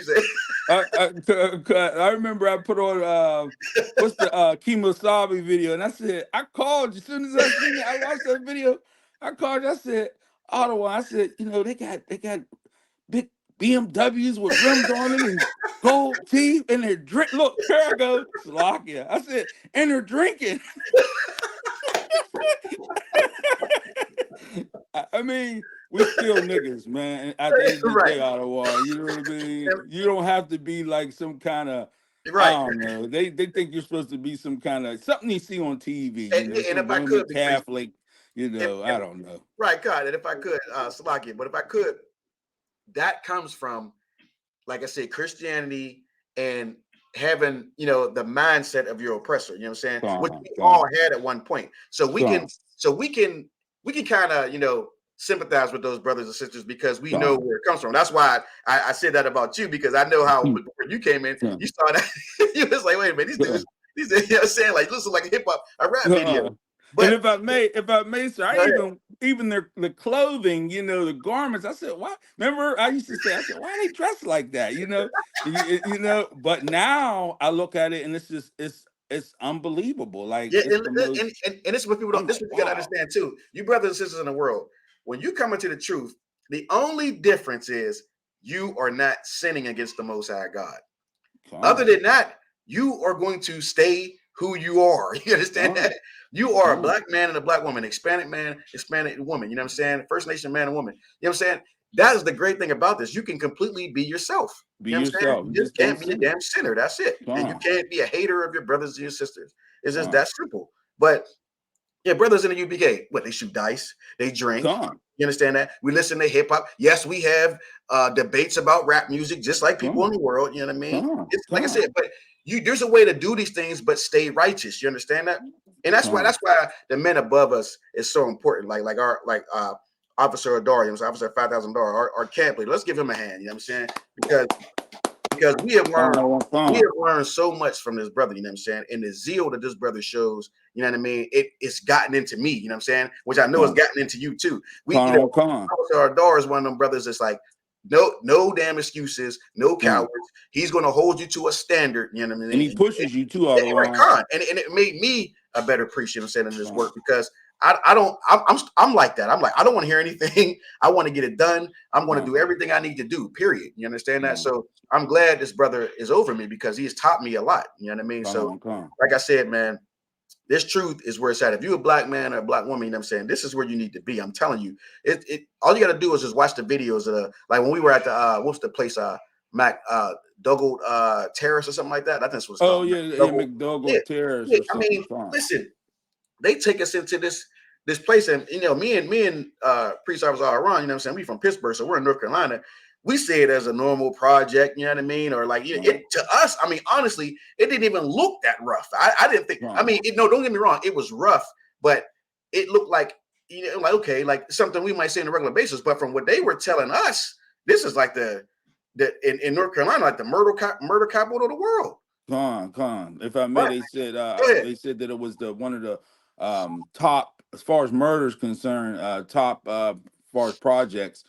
say? I remember I put on what's the Kemosabe video, and I said, I called you as soon as I seen it. I watched that video. I called you. I said, Ottawa. I said, they got big BMWs with rims on them and gold teeth, and they're drink. Look, here I go, Slovakia. I said, and they're drinking. I mean, we still niggas, man. At the end of the day, Ottawa, you know what I mean? You don't have to be like some kind of, I don't know. They think you're supposed to be some kind of something you see on TV, and if I could, Catholic, I don't know. Right, God. And if I could, Slovakia, but if I could, that comes from, like I said, Christianity and having, the mindset of your oppressor, you know what I'm saying? Which we all had at one point. So we can kind of, sympathize with those brothers and sisters, because we know where it comes from. That's why I said that about you, because I know how when you came in, you saw that you was like, wait a minute, these dudes, you know what I'm saying? Like, listen, like a hip hop, a rap video. But and if I may, sir, even the clothing, the garments. I said, why? Remember, I used to say, why are they dressed like that? But now I look at it, and it's just it's unbelievable. Like, and this is what people don't. This is what you gotta understand too. You brothers and sisters in the world, when you come into the truth, the only difference is you are not sinning against the Most High God. Other than that, you are going to stay who you are. You understand that? You are a black man and a black woman, Hispanic man, Hispanic woman. You know what I'm saying? First Nation man and woman. You know what I'm saying? That is the great thing about this. You can completely be yourself. Be yourself. You just can't be a damn sinner. That's it. And you can't be a hater of your brothers and your sisters. It's just that simple. But yeah, brothers in the UPK, they shoot dice, they drink. You understand that? We listen to hip hop. Yes, we have debates about rap music, just like people in the world. You know what I mean? It's like I said, but there's a way to do these things, but stay righteous. You understand that? And that's why the men above us is so important. Like our Officer Adar, Officer $5,000, our camp leader. Let's give him a hand. You know what I'm saying? Because we have learned so much from this brother, you know what I'm saying? And the zeal that this brother shows, you know what I mean? It's gotten into me, you know what I'm saying? Which I know has gotten into you too. Officer Adar is one of them brothers that's like, no damn excuses, no cowards. He's going to hold you to a standard, you know what I mean? And he pushes you too. And it made me a better priest, you know what I'm saying, in this work, because I'm like that. I'm like, I don't want to hear anything. I want to get it done. I'm going to do everything I need to do, period. You understand that? So I'm glad this brother is over me, because he has taught me a lot. You know what I mean? So like I said, man, this truth is where it's at. If you're a black man or a black woman, you know what I'm saying, this is where you need to be. I'm telling you, all you got to do is just watch the videos of like when we were at the what's the place, McDougall Terrace or something like that. I think this was called. McDougall Terrace. I mean, listen, they take us into this place, and me and Priest Officer Aaron, you know what I'm saying, we from Pittsburgh, so we're in North Carolina. We see it as a normal project, you know what I mean? Or like, to us, I mean, honestly, it didn't even look that rough. I didn't think, I mean, don't get me wrong, it was rough, but it looked like, like, okay, like something we might see on a regular basis. But from what they were telling us, this is like in North Carolina, like the murder capital of the world. If I may, they said that it was one of the top, as far as murders concerned, top as far as projects.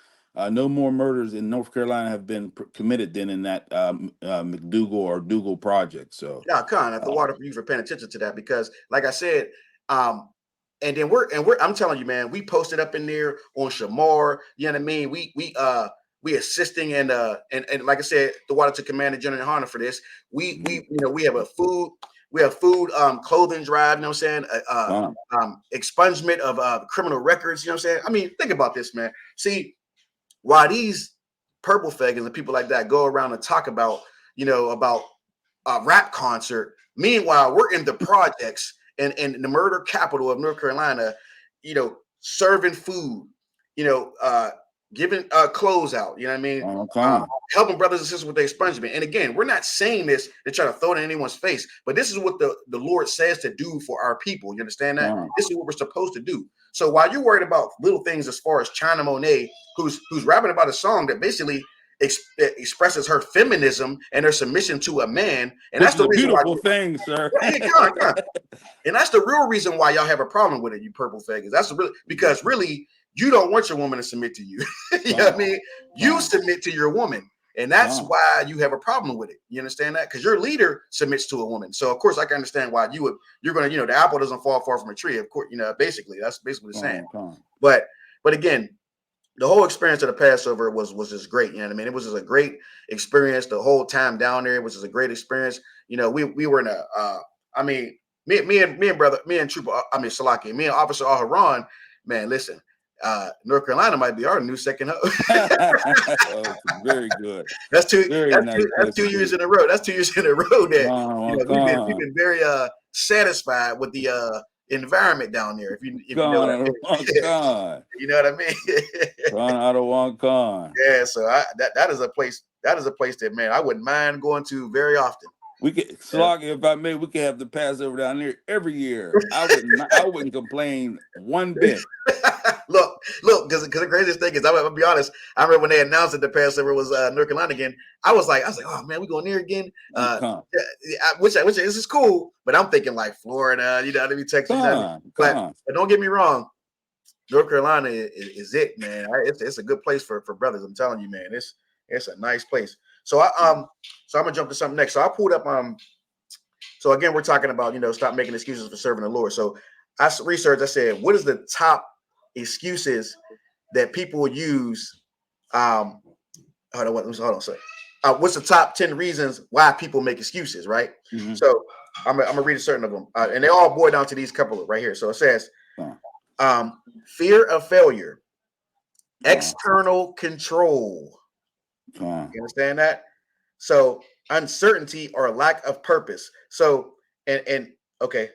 No more murders in North Carolina have been committed than in that McDougall or Dougal project. So yeah, at the water for you for paying attention to that, because like I said, and then we're I'm telling you, man, we posted up in there on Shamar. You know what I mean? We assisting and like I said, the water to command and Gen.YAHANNA for this. We have a food. We have food, clothing drive, you know what I'm saying? Expungement of criminal records, you know what I'm saying? I mean, think about this, man. See, why these purple faggots and people like that go around and talk about, about a rap concert. Meanwhile, we're in the projects and the murder capital of North Carolina, serving food, giving clothes out, you know what I mean? Helping brothers and sisters with their expungement. And again, we're not saying this to try to throw it in anyone's face, but this is what the Lord says to do for our people. You understand that? This is what we're supposed to do. So while you're worried about little things as far as China Monet, who's rapping about a song that basically expresses her feminism and her submission to a man, and that's the reason beautiful thing, sir. And that's the real reason why y'all have a problem with it, you purple faggots. That's because really you don't want your woman to submit to you. You know what I mean? You submit to your woman, and that's why you have a problem with it. You understand that? Because your leader submits to a woman. So of course I can understand why you're gonna, the apple doesn't fall far from a tree. Of course, basically that's basically the saying. But again, the whole experience of the Passover was just great. You know what I mean? It was just a great experience the whole time down there. It was just a great experience. We were in a me and Trooper, Salaki, me and Officer Al-Haran, man, listen, North Carolina might be our new second home. Very good. That's 2 years in a row. That's 2 years in a row that we've been very satisfied with the environment down there. If you know what I mean. You know what I mean? Yeah, so that is a place that, man, I wouldn't mind going to very often. We could, Sloggy, if I may, we could have the Passover down there every year. I wouldn't complain one bit. Look, because the craziest thing is, I'm gonna be honest. I remember when they announced that the Passover was North Carolina again. I was like, oh man, we going there again. Which is cool, but I'm thinking like Florida, Texas. But don't get me wrong, North Carolina is it, man. It's a good place for brothers. I'm telling you, man. It's a nice place. So I'm gonna jump to something next. So I pulled up so again, we're talking about, stop making excuses for serving the Lord. So I researched, I said, what is the top excuses that people use? Hold on, sorry. What's the top 10 reasons why people make excuses, right? Mm-hmm. So I'm gonna read a certain of them. And they all boil down to these couple right here. So it says fear of failure, external control. You understand that? So uncertainty or lack of purpose. So and okay,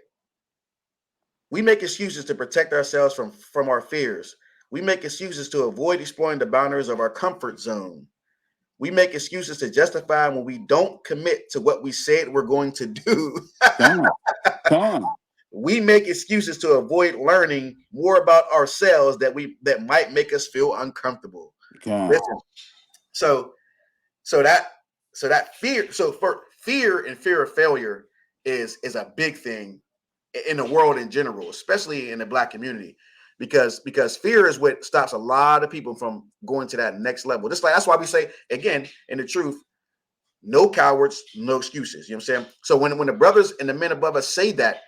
we make excuses to protect ourselves from our fears. We make excuses to avoid exploring the boundaries of our comfort zone. We make excuses to justify when we don't commit to what we said we're going to do. Come on. We make excuses to avoid learning more about ourselves that might make us feel uncomfortable. Listen, so that fear, for fear and fear of failure is a big thing in the world in general, especially in the Black community, because fear is what stops a lot of people from going to that next level. That's why we say, again, in the truth, no cowards, no excuses. You know what I'm saying? So when the brothers and the men above us say that,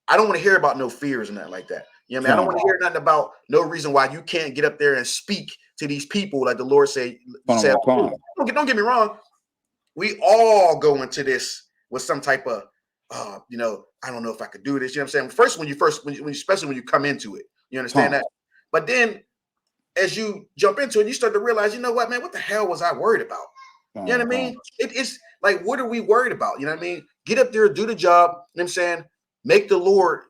I don't want to hear about no fears and nothing like that. You know what I mean? I don't want to hear nothing about no reason why you can't get up there and speak to these people like the Lord said. Don't get me wrong. We all go into this with some type of, I don't know if I could do this. You know what I'm saying? Especially when you come into it, you understand that? But then as you jump into it, you start to realize, you know what, man, what the hell was I worried about? You know what I mean? It's like, what are we worried about? You know what I mean? Get up there, do the job. You know what I'm saying? Make the Lord,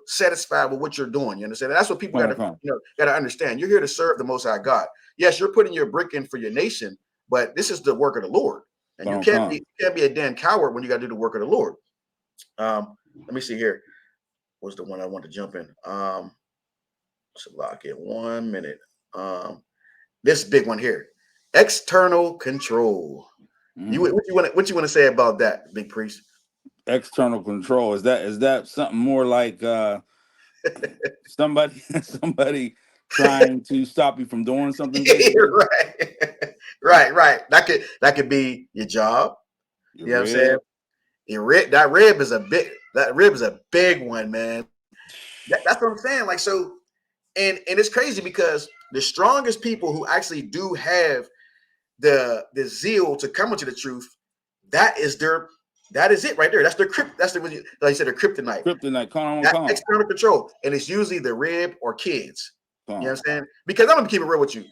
satisfied with what you're doing. You understand? And that's what people got to understand. You're here to serve the Most High God. Yes, you're putting your brick in for your nation, but this is the work of the Lord. And you can't be a damn coward when you got to do the work of the Lord. Let me see here. What's the one I want to jump in? So lock it 1 minute. This big one here. External control. Mm-hmm. What you want to say about that, Big Priest? External control, is that something more like somebody trying to stop you from doing something? Right. That could be your job. You know what I'm saying? That rib is a big one, man. That's what I'm saying. Like, so, and it's crazy because the strongest people who actually do have the zeal to come into the truth, that is it right there. That's their that's the, like you said, their kryptonite. Kryptonite, come that on. External control, and it's usually the rib or kids. Come You know on. what I'm saying? Because I'm gonna keep it real with you.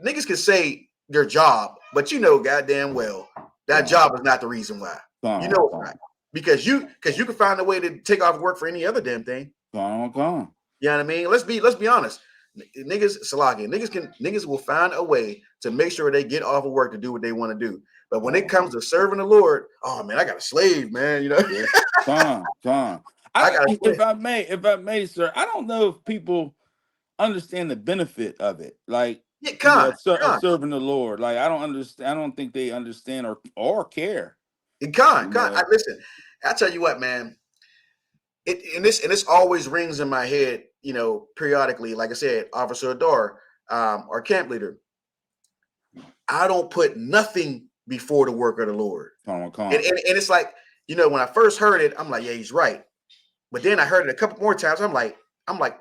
Niggas can say their job, but you know goddamn well that job is not the reason why. You know it's not. Because you can find a way to take off work for any other damn thing. Come. You know what I mean? Let's be honest. Niggas, Salaki, niggas will find a way to make sure they get off of work to do what they want to do. But when it comes to serving the Lord, oh man, I got a slave, man. You know, Come. If I may, sir, I don't know if people understand the benefit of it, like serving the Lord. Like I don't understand. I don't think they understand or care. Listen, I tell you what, man. This always rings in my head, you know, periodically. Like I said, Officer Adar, our camp leader. I don't put nothing before the work of the Lord. Come on. And it's like, you know, when I first heard it, I'm like, yeah, he's right. But then I heard it a couple more times. I'm like,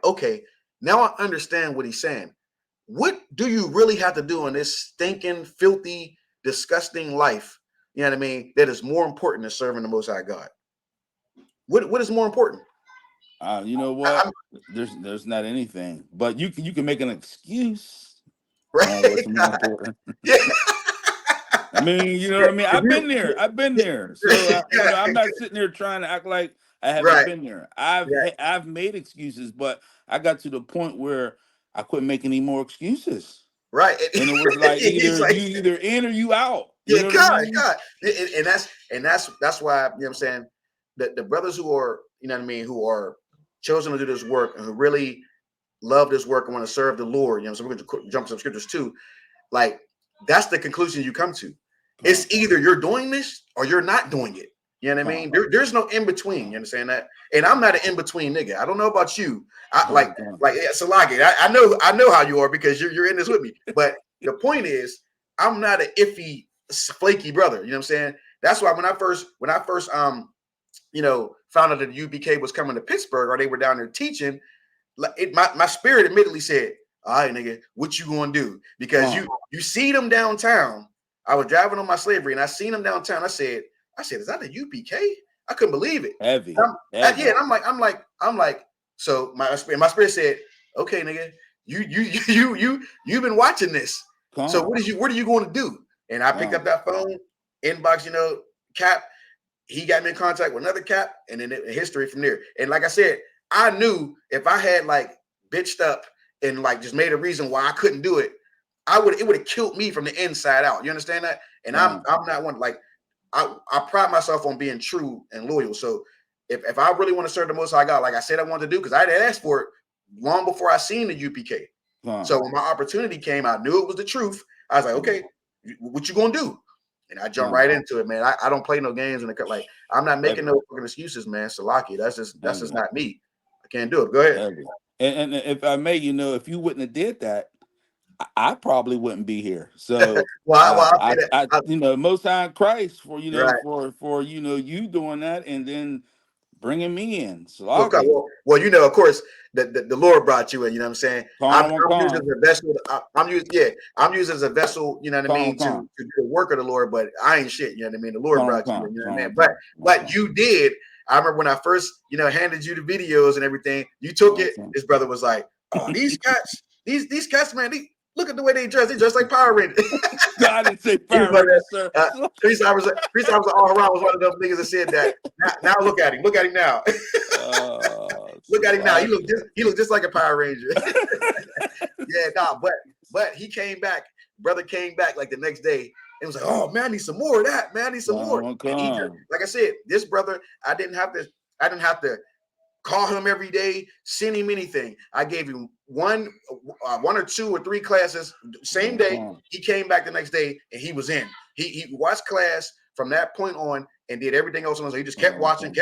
okay, now I understand what he's saying. What do you really have to do in this stinking, filthy, disgusting life? You know what I mean? That is more important than serving the Most High God. What is more important? You know what? There's not anything, but you can make an excuse. Right? What's more important? Yeah. I mean, you know what I mean? I've been there. So I'm not sitting there trying to act like I haven't been there. I've made excuses, but I got to the point where I couldn't make any more excuses. Right. And it was like you either in or you out. You know what I mean? And that's why, you know what I'm saying, the brothers who are, you know what I mean, who are chosen to do this work and who really love this work and want to serve the Lord, you know, so we're going to jump some scriptures too. Like, that's the conclusion you come to. It's either you're doing this or you're not doing it. You know what I mean? There's no in between. You understand that? And I'm not an in between nigga. I don't know about you. Salagi. I know how you are because you're in this with me. But the point is, I'm not an iffy, flaky brother. You know what I'm saying? That's why when I first you know, found out that the UPK was coming to Pittsburgh or they were down there teaching, my spirit immediately said, all right, nigga, what you gonna do? Because you see them downtown. I was driving on my slavery and I seen them downtown. I said, is that the UPK? I couldn't believe it. Heavy. Yeah, and I'm like, so my spirit said, okay, nigga, you've been watching this. So what are you going to do? And I picked up that phone, inbox, you know, Cap. He got me in contact with another Cap, and then history from there. And like I said, I knew if I had like bitched up and like just made a reason why I couldn't do it, it would have killed me from the inside out. You understand that? And I'm not one, like, I pride myself on being true and loyal. So if I really want to serve the Most High God, like I said I wanted to do, because I had asked for it long before I seen the UPK. So when my opportunity came, I knew it was the truth. I was like, okay, what you gonna do? And I jumped right into it, man. I don't play no games in the cut. Like, I'm not making no fucking excuses, man. Salaki, that's just not me. I can't do it. Go ahead. And if I may, you know, if you wouldn't have did that, I probably wouldn't be here. So I you know, Most High Christ for, you know, for you know, you doing that and then bringing me in. So well, you know, of course, the Lord brought you in. You know what I'm saying? I'm used as a vessel. I'm used as a vessel. You know what I mean? To do the work of the Lord, but I ain't shit. You know what I mean? The Lord brought you in. You know what I mean? But you did. I remember when I first, you know, handed you the videos and everything. You took it. His brother was like, "Oh, these cats, these cats, man. Look at the way they dress. They dress like Power Rangers." I didn't say Power Rangers, sir. Three times all around was one of those niggas that said that. Now look at him. Look at him now. Look at him now. He look just like a Power Ranger. But he came back. Brother came back like the next day and was like, "Oh man, I need some more of that. Man, I need some more." And like I said, this brother, I didn't have to call him every day, send him anything. I gave him one or two or three classes same day. He came back the next day and he was in. He watched class from that point on and did everything else on. So he just kept watching.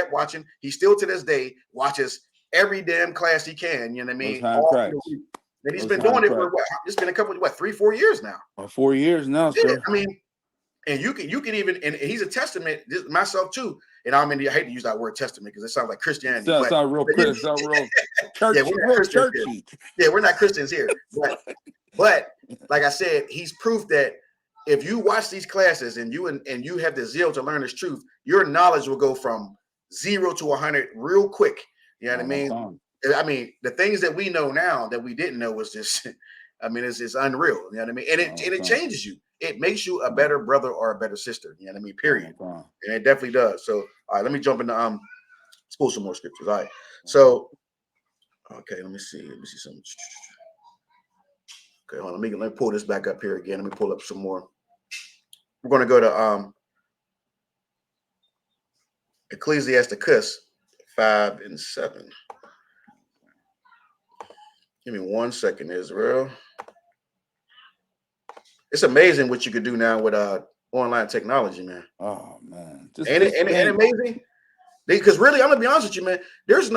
He still to this day watches every damn class he can. You know what I mean? And he's been doing it for what? It's been a couple, 3-4 years now. 4 years now, sir. I mean, and you can even, and he's a testament, myself too. And I mean, I hate to use that word testament because it sounds like Christianity. It's not real but Chris, not real churchy, yeah, we're not real Christians churchy. here. Yeah, we're not Christians here. But like I said, he's proof that if you watch these classes and you have the zeal to learn this truth, your knowledge will go from 0 to 100 real quick. You know what I mean? I mean, the things that we know now that we didn't know was just, I mean, it's unreal. You know what I mean? And it changes you. It makes you a better brother or a better sister. You know what I mean? Period. And it definitely does. So, all right, let me jump into let's pull some more scriptures. All right. So, okay, let me see something. Okay, hold on, let me pull this back up here again. Let me pull up some more. We're going to go to Ecclesiasticus 5 and 7. Give me 1 second, Israel. It's amazing what you could do now with online technology, man. Oh man, Ain't it amazing? Because really, I'm gonna be honest with you, man. There's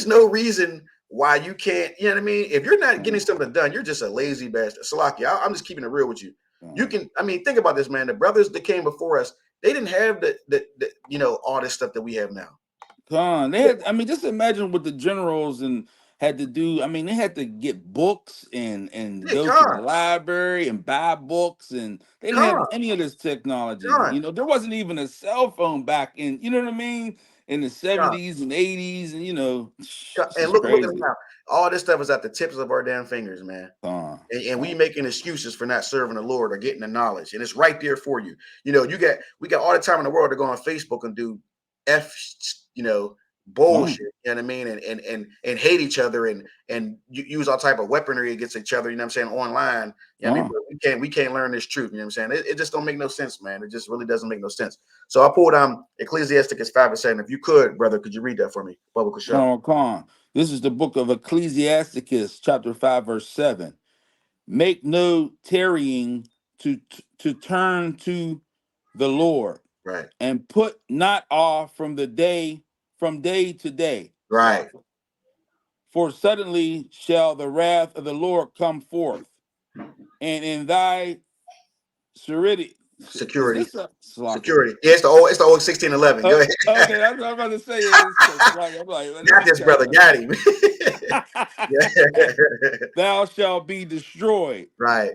no reason why you can't. You know what I mean? If you're not getting something done, you're just a lazy bastard. Salaki, I'm just keeping it real with you. You can. I mean, think about this, man. The brothers that came before us, they didn't have the all this stuff that we have now. They had. I mean, just imagine what the generals had to do. I mean, they had to get books and go to the library and buy books, and they didn't have any of this technology. You know, there wasn't even a cell phone back in, you know what I mean, in the 70s and 80s, and you know, and look at them now. All this stuff is at the tips of our damn fingers, man. And we making excuses for not serving the Lord or getting the knowledge, and it's right there for you. You know, we got all the time in the world to go on Facebook and do bullshit, you know what I mean, and hate each other and use all type of weaponry against each other, you know what I'm saying, online. You know what I mean? We can't learn this truth, you know what I'm saying? It just don't make no sense, man. It just really doesn't make no sense. So I pulled Ecclesiasticus 5 and 7. If you could, brother, could you read that for me? This is the book of Ecclesiasticus, chapter 5, verse 7. Make no tarrying to turn to the Lord, right, and put not off from day to day, right. For suddenly shall the wrath of the Lord come forth, and in thy security. Security. Yeah, it's the old 1611. Go ahead. Okay, that's what I'm about to say. I'm like, got this, brother. Got him. Thou shalt be destroyed, right,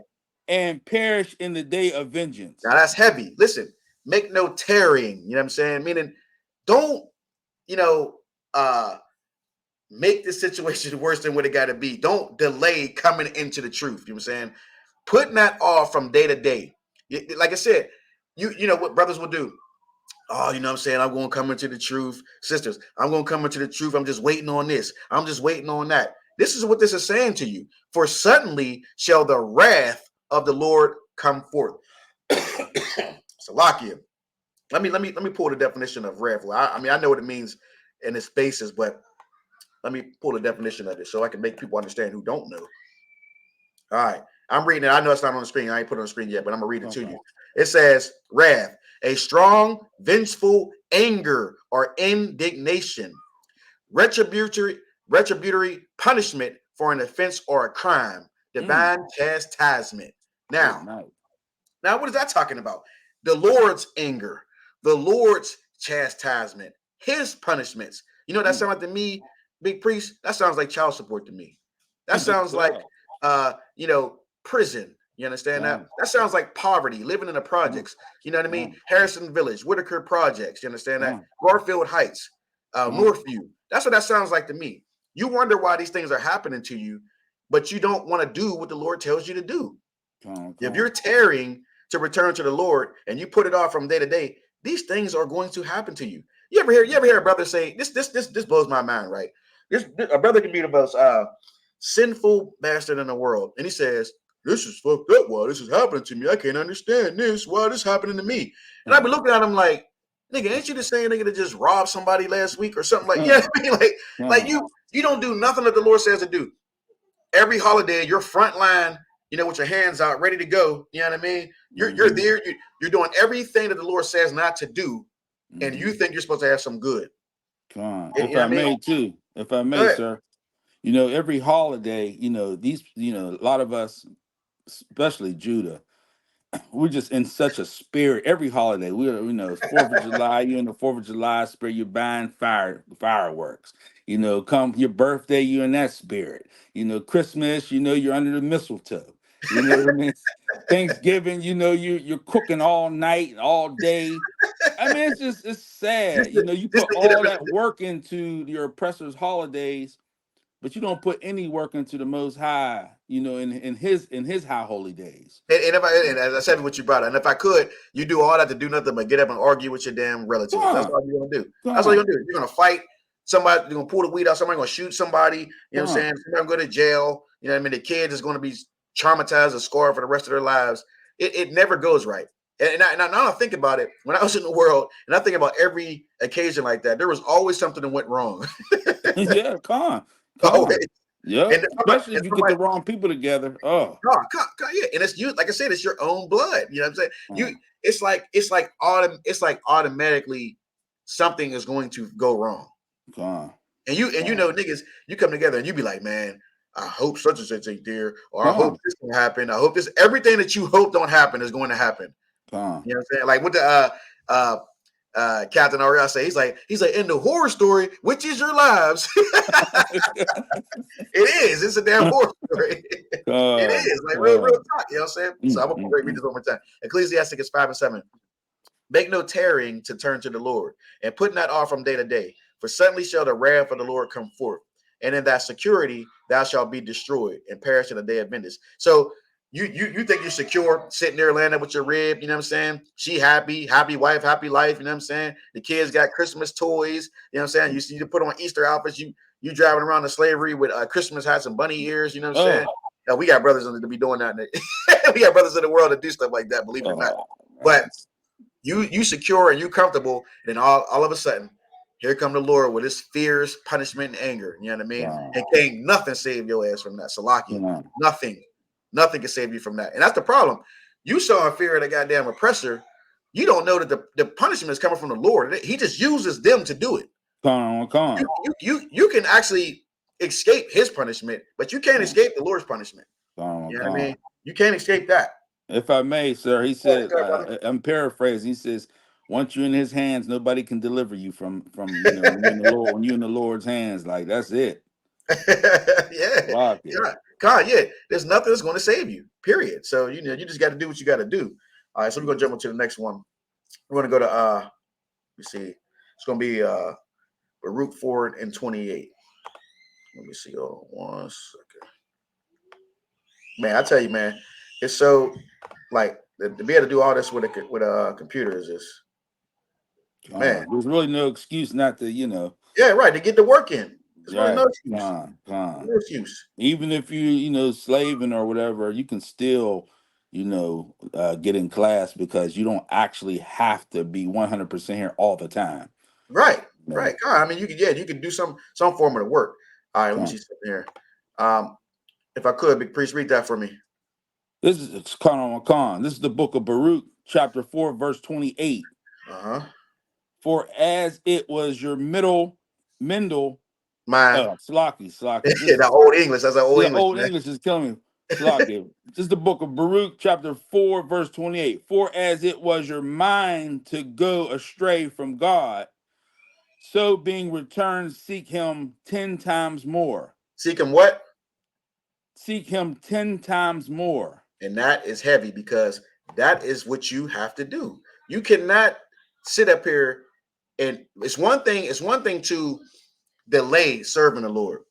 and perish in the day of vengeance. Now that's heavy. Listen, make no tarrying. You know what I'm saying? Meaning, don't make the situation worse than what it got to be. Don't delay coming into the truth. You know what I'm saying? Put that off from day to day. Like I said, you know what brothers will do. Oh, you know what I'm saying? I'm going to come into the truth. Sisters, I'm going to come into the truth. I'm just waiting on this. I'm just waiting on that. This is what this is saying to you. For suddenly shall the wrath of the Lord come forth. Salakia. Let me pull the definition of wrath. I mean, I know what it means in its basis, but let me pull the definition of it so I can make people understand who don't know. All right. I'm reading it. I know it's not on the screen. I ain't put it on the screen yet, but I'm going to read it to you. It says, wrath, a strong, vengeful anger or indignation, retributory punishment for an offense or a crime, divine chastisement. Now, what is that talking about? The Lord's anger, the Lord's chastisement, his punishments. You know what that sounds like to me, big priest? That sounds like child support to me. That sounds like, prison. You understand that? That sounds like poverty, living in the projects. You know what I mean? Harrison Village, Whitaker Projects. You understand that? Garfield Heights, Northview. That's what that sounds like to me. You wonder why these things are happening to you, but you don't want to do what the Lord tells you to do. If you're tarrying to return to the Lord and you put it off from day to day, these things are going to happen to you. You ever hear a brother say, this blows my mind, right? A brother can be the most sinful bastard in the world. And he says, this is fucked up. Why this is happening to me? I can't understand this. Why this happening to me? And I've been looking at him like, nigga, ain't you the same nigga that just robbed somebody last week or something like, yeah, you know what I mean? Like you don't do nothing that the Lord says to do. Every holiday, you're front line, with your hands out, ready to go. You know what I mean? You're there. You're doing everything that the Lord says not to do, and you think you're supposed to have some good. If I may, sir. Every holiday, a lot of us, especially Judah, we're just in such a spirit. Every holiday, it's 4th of July. You're in the 4th of July spirit. You're buying fireworks. Come your birthday, you're in that spirit. Christmas, you're under the mistletoe. You know what I mean? Thanksgiving, you're cooking all night, all day. I mean, it's sad. You just put to get all up. that work into your oppressor's holidays, but you don't put any work into the Most High. In his high holy days. And as I said, what you brought up, and if I could, you do all that to do nothing but get up and argue with your damn Come relatives. That's on, all you're gonna do. come That's all you're on, gonna do. You're gonna fight somebody. You're gonna pull the weed out. Somebody's gonna shoot somebody. You know what come I'm saying? Somebody gonna go to jail. You know what I mean? The kids is gonna be traumatized and scarred for the rest of their lives. It never goes right. And now I think about it. When I was in the world, and I think about every occasion like that, there was always something that went wrong. Yeah, come Always. on. Yeah, And especially if you get the wrong people together. Oh, no, yeah, and it's you. Like I said, it's your own blood. You know what I'm saying? uh, It's like automatically something is going to go wrong. come on, And you come know, niggas, you come together and you be like, man, I hope such and such ain't there, or I hope on, this can happen. I hope everything that you hope don't happen is going to happen. come on. You know what I'm saying? Like with the Captain Ariel say, he's like in the horror story, which is your lives. It is. It's a damn horror story. It God, is like real God. talk. You know what I'm saying? So I'm gonna read this one more time. Ecclesiastes 5:7. Make no tarrying to turn to the Lord, and put not off from day to day. For suddenly shall the wrath of the Lord come forth, and in that security thou shalt be destroyed and perish in the day of vengeance. So you think you're secure sitting there landing with your rib, you know what I'm saying? She happy wife, happy life, you know what I'm saying? The kids got Christmas toys, you know what I'm saying? You see, you put on Easter outfits, you driving around the slavery with Christmas hats and bunny ears, you know what I'm saying? Oh, Now, we got brothers to be doing that. We got brothers in the world that do stuff like that, believe it or not. oh, But man. you secure and you comfortable, and then all of a sudden, here come the Lord with his fears, punishment, and anger. You know what I mean? God, And can't nothing save your ass from that. Salakia. come on. Nothing can save you from that. And that's the problem. You saw in fear of the goddamn oppressor. You don't know that the punishment is coming from the Lord. He just uses them to do it. Come on. You can actually escape his punishment, but you can't escape the Lord's punishment. Come You know what I on. mean? You can't escape that. If I may, sir, he Go ahead, said, brother. I'm paraphrasing. He says, "Once you're in His hands, nobody can deliver you from when you're in the Lord. When you're in the Lord's hands, like that's it. Yeah. Lock it. God, yeah. There's nothing that's going to save you. Period. So you just got to do what you got to do. All right. So we're gonna jump into the next one. We're gonna go to let me see. It's gonna be Baruch 4:28. Let me see. Oh, 1 second. Man, I tell you, man, it's so like to be able to do all this with a computer is just man. There's really no excuse not to, Yeah, right. To get the work in. There's really right. no excuse. Con. No excuse. Even if you slaving or whatever, you can still, get in class because you don't actually have to be 100% here all the time. Right. You know? Right. God, I mean, you can do some form of the work. All right, let me see something here. If I could, Big Priest, read that for me. This is Khan. This is the book of Baruch, chapter 4, verse 28. Uh-huh. For as it was your Slaki. This That old English. That's our old the English, old man. English is killing me. Slaki. This is the book of Baruch, chapter 4, verse 28. For as it was your mind to go astray from God, so being returned, seek him 10 times more. Seek him what? Seek him 10 times more. And that is heavy because that is what you have to do. You cannot sit up here and it's one thing to delay serving the Lord.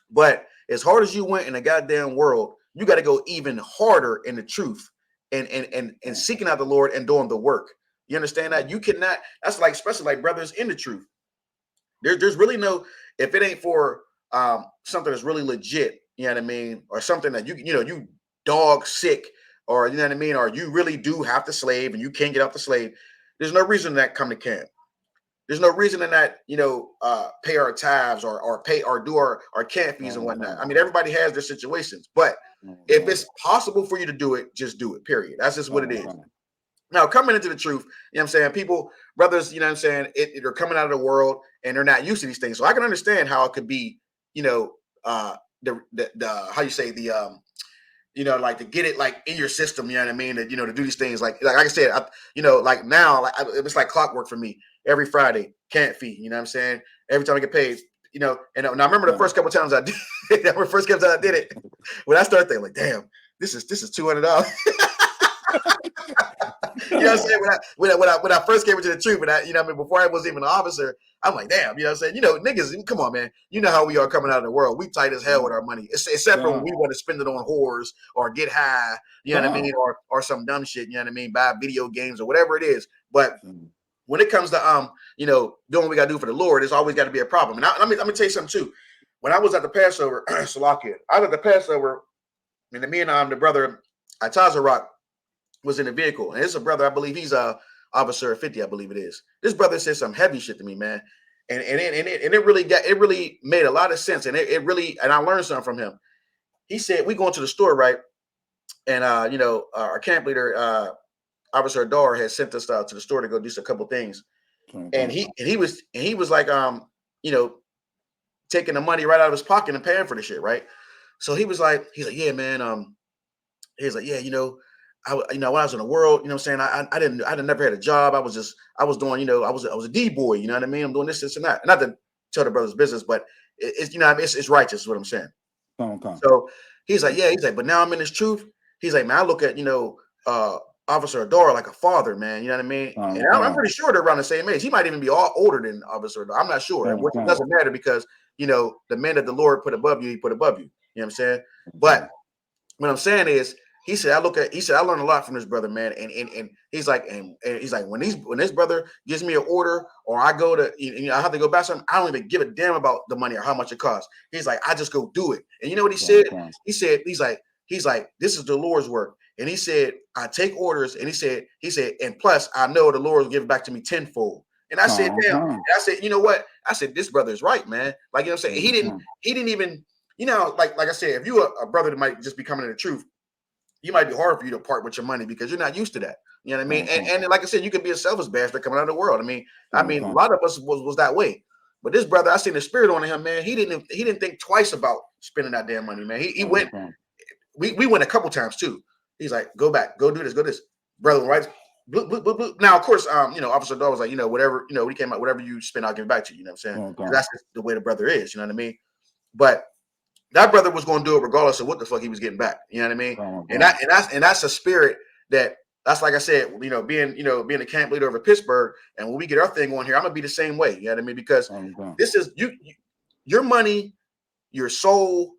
But as hard as you went in the goddamn world, you got to go even harder in the truth and seeking out the Lord and doing the work. You understand that? You cannot, that's like, especially like brothers in the truth. There's really no, if it ain't for something that's really legit, you know what I mean? Or something that you dog sick, or you know what I mean? Or you really do have to slave and you can't get off the slave. There's no reason that come to camp. There's no reason in that, pay our tithes or pay or do our camp fees and whatnot. I mean, everybody has their situations, but if it's possible for you to do it, just do it, period. That's just what it is. Now, coming into the truth, you know what I'm saying? People, brothers, you know what I'm saying? They're coming out of the world and they're not used to these things. So I can understand how it could be, the how you say you know, like to get it like in your system, you know what I mean? To, you know, to do these things like I said, you know, like now, like it's like clockwork for me. Every Friday, camp fee, you know what I'm saying? Every time I get paid, you know, and I remember the first couple of times I did the first couple times I did it, when I started thinking like, damn, this is $200. You know what I'm saying? When I first came into the troop, and I, you know, I mean, before I was even an officer, I'm like, damn, you know what I'm saying? You know, niggas, come on, man. You know how we are coming out of the world. We tight as hell with our money, except for when we want to spend it on whores or get high, you know what I mean, or some dumb shit, you know what I mean, buy video games or whatever it is. But when it comes to you know, doing what we gotta do for the Lord, it's always got to be a problem. And let me tell you something too. When I was at the Passover, Salakia, I was at the Passover, and me and the brother Itazarak was in the vehicle, and it's a brother, I believe he's a officer 50, I believe it is. This brother said some heavy shit to me, man, and it really made a lot of sense, and it really, and I learned something from him. He said we going to the store, right, and you know, our camp leader, Officer Adar, had sent us to the store to go do a couple things, and he was like, you know, taking the money right out of his pocket and paying for the shit, right? So he's like, yeah, man, he's like, yeah, you know, you know, when I was in the world, you know what I'm saying? I didn't never had a job. I was doing, you know, I was a D boy, you know what I mean? I'm doing this and that. Not to tell the brother's business, but it's, you know, it's righteous is what I'm saying. So he's like, yeah, he's like, but now I'm in this truth. He's like, man, I look at, you know, Officer Adora like a father, man. You know what I mean? And I'm pretty sure they're around the same age. He might even be all older than Officer Adora. I'm not sure. Which doesn't matter because, you know, the man that the Lord put above you, he put above you. You know what I'm saying? But what I'm saying is, he said, I learned a lot from this brother, man. And he's like, and he's like, when this brother gives me an order or I go to, you know, I have to go buy something, I don't even give a damn about the money or how much it costs. He's like, I just go do it. And you know what he said? He said, he's like, this is the Lord's work. And he said, I take orders. And he said, and plus I know the Lord will give it back to me tenfold. And I said, damn. And I said, you know what? I said, this brother is right, man. Like, you know what I'm saying? He didn't even, you know, like I said, if you a brother that might just be coming to the truth, you might be hard for you to part with your money because you're not used to that. You know what I mean? And like I said, you could be a selfish bastard coming out of the world. I mean, a lot of us was that way. But this brother, I seen the spirit on him, man. He didn't think twice about spending that damn money, man. He went. We went a couple times too. He's like, go back, go do this, brother. Right? Bloop, bloop, bloop, bloop. Now, of course, you know, Officer Dawg was like, you know, whatever, you know, we came out, whatever you spend, I'll give it back to you. You know what I'm saying? That's just the way the brother is. You know what I mean? But that brother was going to do it regardless of what the fuck he was getting back. You know what I mean? And that's a spirit that's like I said, you know, being a camp leader over Pittsburgh. And when we get our thing on here, I'm gonna be the same way. You know what I mean? Because this is your money, your soul.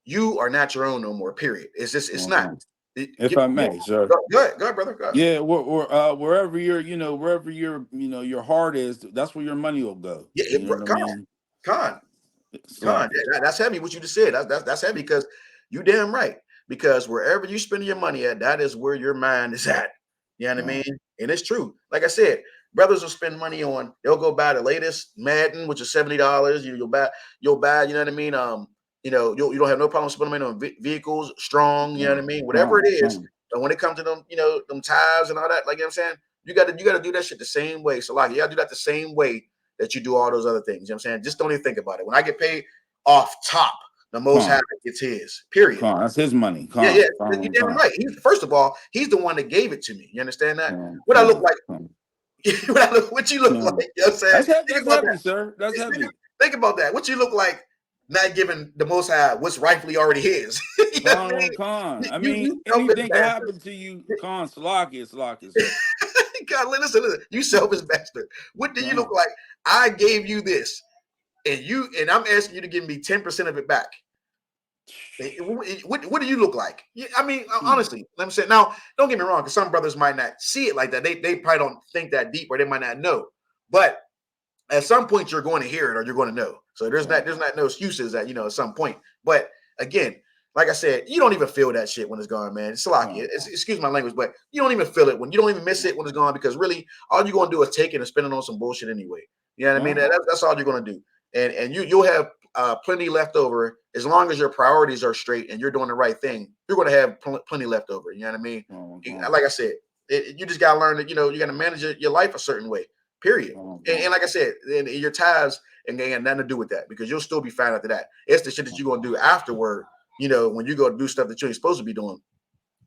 You are not your own no more. Period. It's just not. If I may, sir. Go ahead, brother. Go ahead. Yeah, wherever your heart is, that's where your money will go. Yeah, you know what I mean? Con. That's heavy. What you just said. That's heavy because you damn right. Because wherever you spend your money at, that is where your mind is at. You know what I mean? And it's true. Like I said, brothers will spend money on. They'll go buy the latest Madden, which is $70. You'll buy. You know what I mean? You know, you don't have no problem spending money on vehicles, strong. You know what I mean? Whatever it is. But when it comes to them, you know, them tithes and all that, like you know what I'm saying, you got to do that shit the same way. So like, you got to do that the same way that you do all those other things. You know what I'm saying? Just don't even think about it. When I get paid off top, the Most High gets his. Period. That's his money. Yeah. You're damn right. First of all, he's the one that gave it to me. You understand that? What I look like? What you look like? You know what I'm saying? That's heavy, sir. That's heavy. Think about that. What you look like? Not giving the Most High what's rightfully already his. You know I mean, anything can happen to you. Salakia. God, listen. You selfish bastard. What do you look like? I gave you this, and I'm asking you to give me 10% of it back. What do you look like? I mean, honestly, let me say. Now, don't get me wrong, because some brothers might not see it like that. They probably don't think that deep, or they might not know. But at some point, you're going to hear it, or you're going to know. So there's not no excuses that, you know, at some point. But again, like I said, you don't even feel that shit when it's gone, man. It's like, excuse my language, but you don't even feel it when you don't even miss it when it's gone, because really all you're going to do is take it and spend it on some bullshit anyway. You know what I mean? That's all you're going to do. And you'll have plenty left over as long as your priorities are straight and you're doing the right thing. You're going to have plenty left over. You know what I mean? Like I said, you just got to learn that, you know, you got to manage your life a certain way, period. And like I said, and your tithes and nothing to do with that, because you'll still be fine after that. It's the shit that you're going to do afterward when you go to do stuff that you ain't supposed to be doing.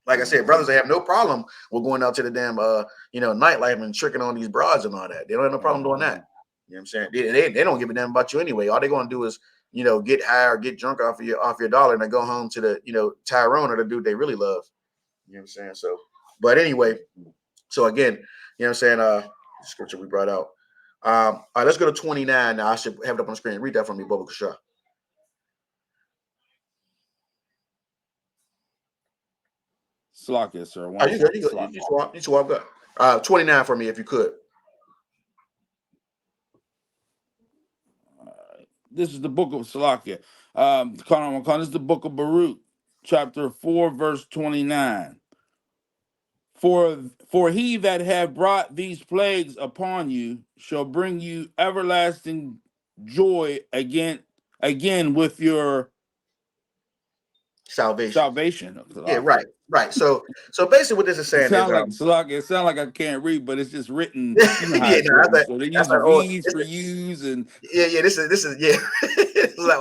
Like I said, brothers, they have no problem with going out to the damn, nightlife and tricking on these broads and all that. They don't have no problem doing that. You know what I'm saying? They don't give a damn about you anyway. All they're going to do is, get high or get drunk off your dollar and then go home to the, Tyrone or the dude they really love. You know what I'm saying? So, but anyway, so again, you know what I'm saying? Scripture we brought out. All right, let's go to 29 now. I should have it up on the screen. Read that for me, Bubba Kasha. Slakia, sir. Oh, you good? You swap good. 29 for me, if you could. This is the book of Salakia. This is the book of Baruch, chapter 4, verse 29. For he that have brought these plagues upon you shall bring you everlasting joy again with your salvation. Yeah, right. So basically, what this is saying is, Salakia. It sounds like I can't read, but it's just written. You know how yeah, it's written. that, So they use that's the like V's for use and This is it's like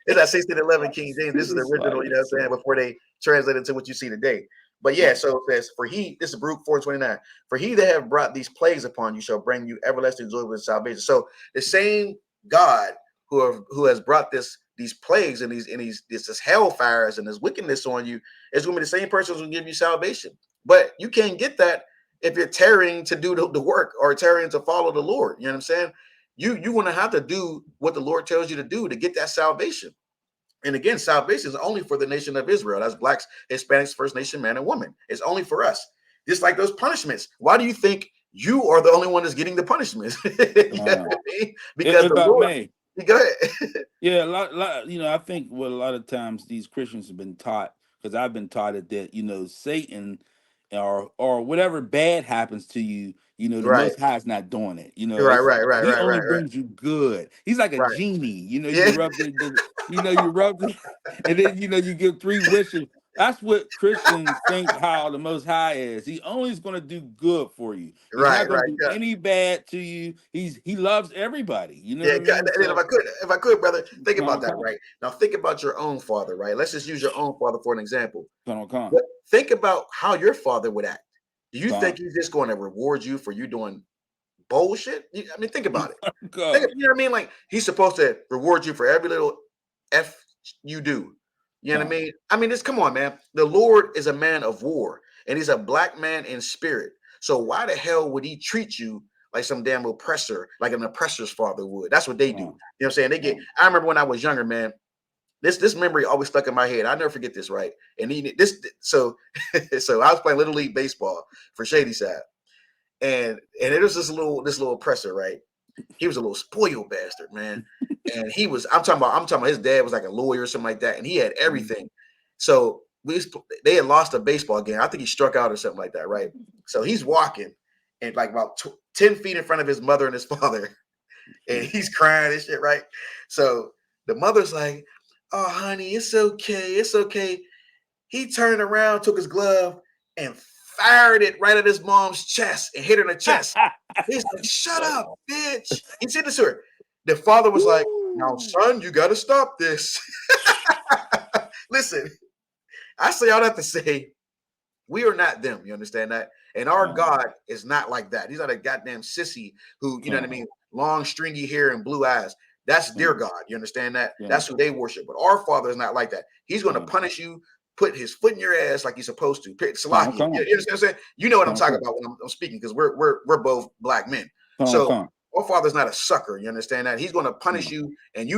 it's like 1611 King James. This is the original, you know what I'm saying, before they translate it to what you see today. But yeah, so it says, this is Baruch 4:29. For he that have brought these plagues upon you shall bring you everlasting joy with salvation. So the same God who has brought these plagues and this hellfires and this wickedness on you is going to be the same person who's going to give you salvation. But you can't get that if you're tarrying to do the work or tarrying to follow the Lord. You know what I'm saying? You're going to have to do what the Lord tells you to do to get that salvation. And again, salvation is only for the nation of Israel. That's blacks, Hispanics, First Nation, man and woman. It's only for us. Just like those punishments. Why do you think you are the only one that's getting the punishments? You know what I mean? Because the Lord. Go ahead. Yeah, a lot, I think what a lot of times these Christians have been taught, because I've been taught it, that Satan or whatever bad happens to you, the Most High is not doing it. He only brings you good. He's like a genie. You rub you rub the, and then you give 3 wishes. That's what Christians think how the Most High is. He only is going to do good for you. He's not going to do any bad to you. He loves everybody. You know what I mean? So, if I could, brother, think about that, right? Now think about your own father, right? Let's just use your own father for an example. But think about how your father would act. Do you think he's just going to reward you for you doing bullshit? I mean, think about it. You know what I mean? Like, he's supposed to reward you for every little F you do. You know what I mean? I mean, come on, man. The Lord is a man of war, and he's a black man in spirit. So why the hell would he treat you like some damn oppressor, like an oppressor's father would? That's what they do. You know what I'm saying? I remember when I was younger, man. This memory always stuck in my head. I never forget this, right? And so I was playing Little League baseball for Shady Side, and it was this little oppressor, right? He was a little spoiled bastard, man. And I'm talking about his dad was like a lawyer or something like that, and he had everything. So they had lost a baseball game. I think he struck out or something like that, right? So he's walking and like about 10 feet in front of his mother and his father, and he's crying and shit, right? So the mother's like, "Oh, honey, it's okay. He turned around, took his glove, and fired it right at his mom's chest and hit her in the chest. He's like, "Shut up, bitch." He said this to her. The father was like, "Now, son, you got to stop this." Listen, I say all that to say, we are not them. You understand that? And our God is not like that. He's not a goddamn sissy who, you know what I mean, long, stringy hair and blue eyes. That's their God. You understand that? That's who they worship. But our Father is not like that. He's going to punish you, put his foot in your ass like he's supposed to. Salaki. You understand what I'm saying? You know what I'm talking about when I'm speaking, because we're both black men. So our Father's not a sucker. You understand that? He's going to punish you, and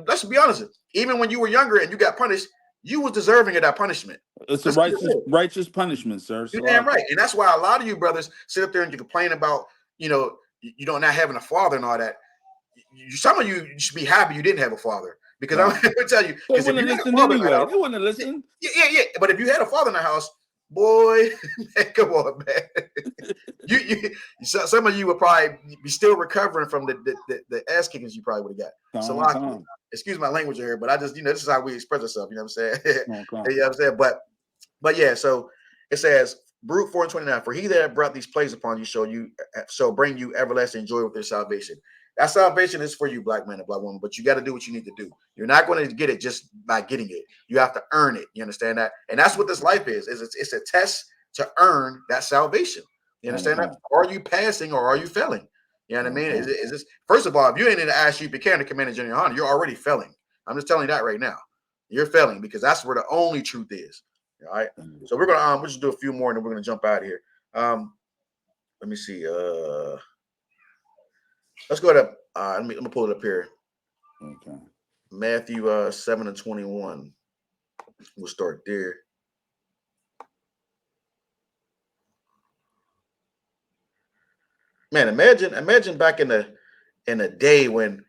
let's be honest. Even when you were younger and you got punished, you was deserving of that punishment. It's a righteous punishment, sir. You're damn right. And that's why a lot of you brothers sit up there and you complain about, you don't not having a father and all that. Some of you should be happy you didn't have a father, because I'm going to tell you. They wouldn't listen anyway. They wouldn't listen. Yeah. But if you had a father in the house, boy, man, come on, man. Some of you would probably be still recovering from the ass kickings you probably would have got. So, excuse my language here, but I just, this is how we express ourselves. You know what I'm saying? You know what I'm saying? But yeah, so it says, Baruch 4:29, for he that brought these plagues upon you shall bring you everlasting joy with their salvation. That salvation is for you, black man and black woman, but you got to do what you need to do. You're not going to get it just by getting it. You have to earn it. You understand that? And that's what this life is. It's a test to earn that salvation. You understand that? Are you passing or are you failing? You know what I mean? Is this, first of all, if you ain't in the I.S.U.P.K and the Command of GEN.YAHANNA, you're already failing. I'm just telling you that right now. You're failing because that's where the only truth is. All right. So we're gonna we'll just do a few more and then we're gonna jump out of here. Let me see. Let's go to let me pull it up here. Okay. Matthew 7:21. We'll start there. Man, imagine back in the day when,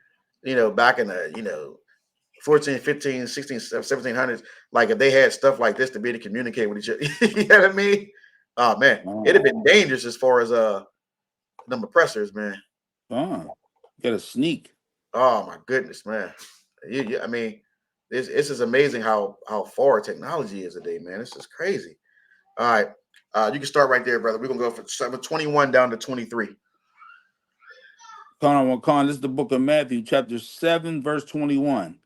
back in the 14, 15, 16, 1700s, like if they had stuff like this to be able to communicate with each other. You know what I mean? Oh man, it'd have been dangerous as far as them oppressors, man. Got a sneak. Oh my goodness, man. I mean, this is amazing how far technology is today, man. This is crazy. All right. You can start right there, brother. We're gonna go from 21 down to 23. Con, this is the book of Matthew, chapter 7, verse 21.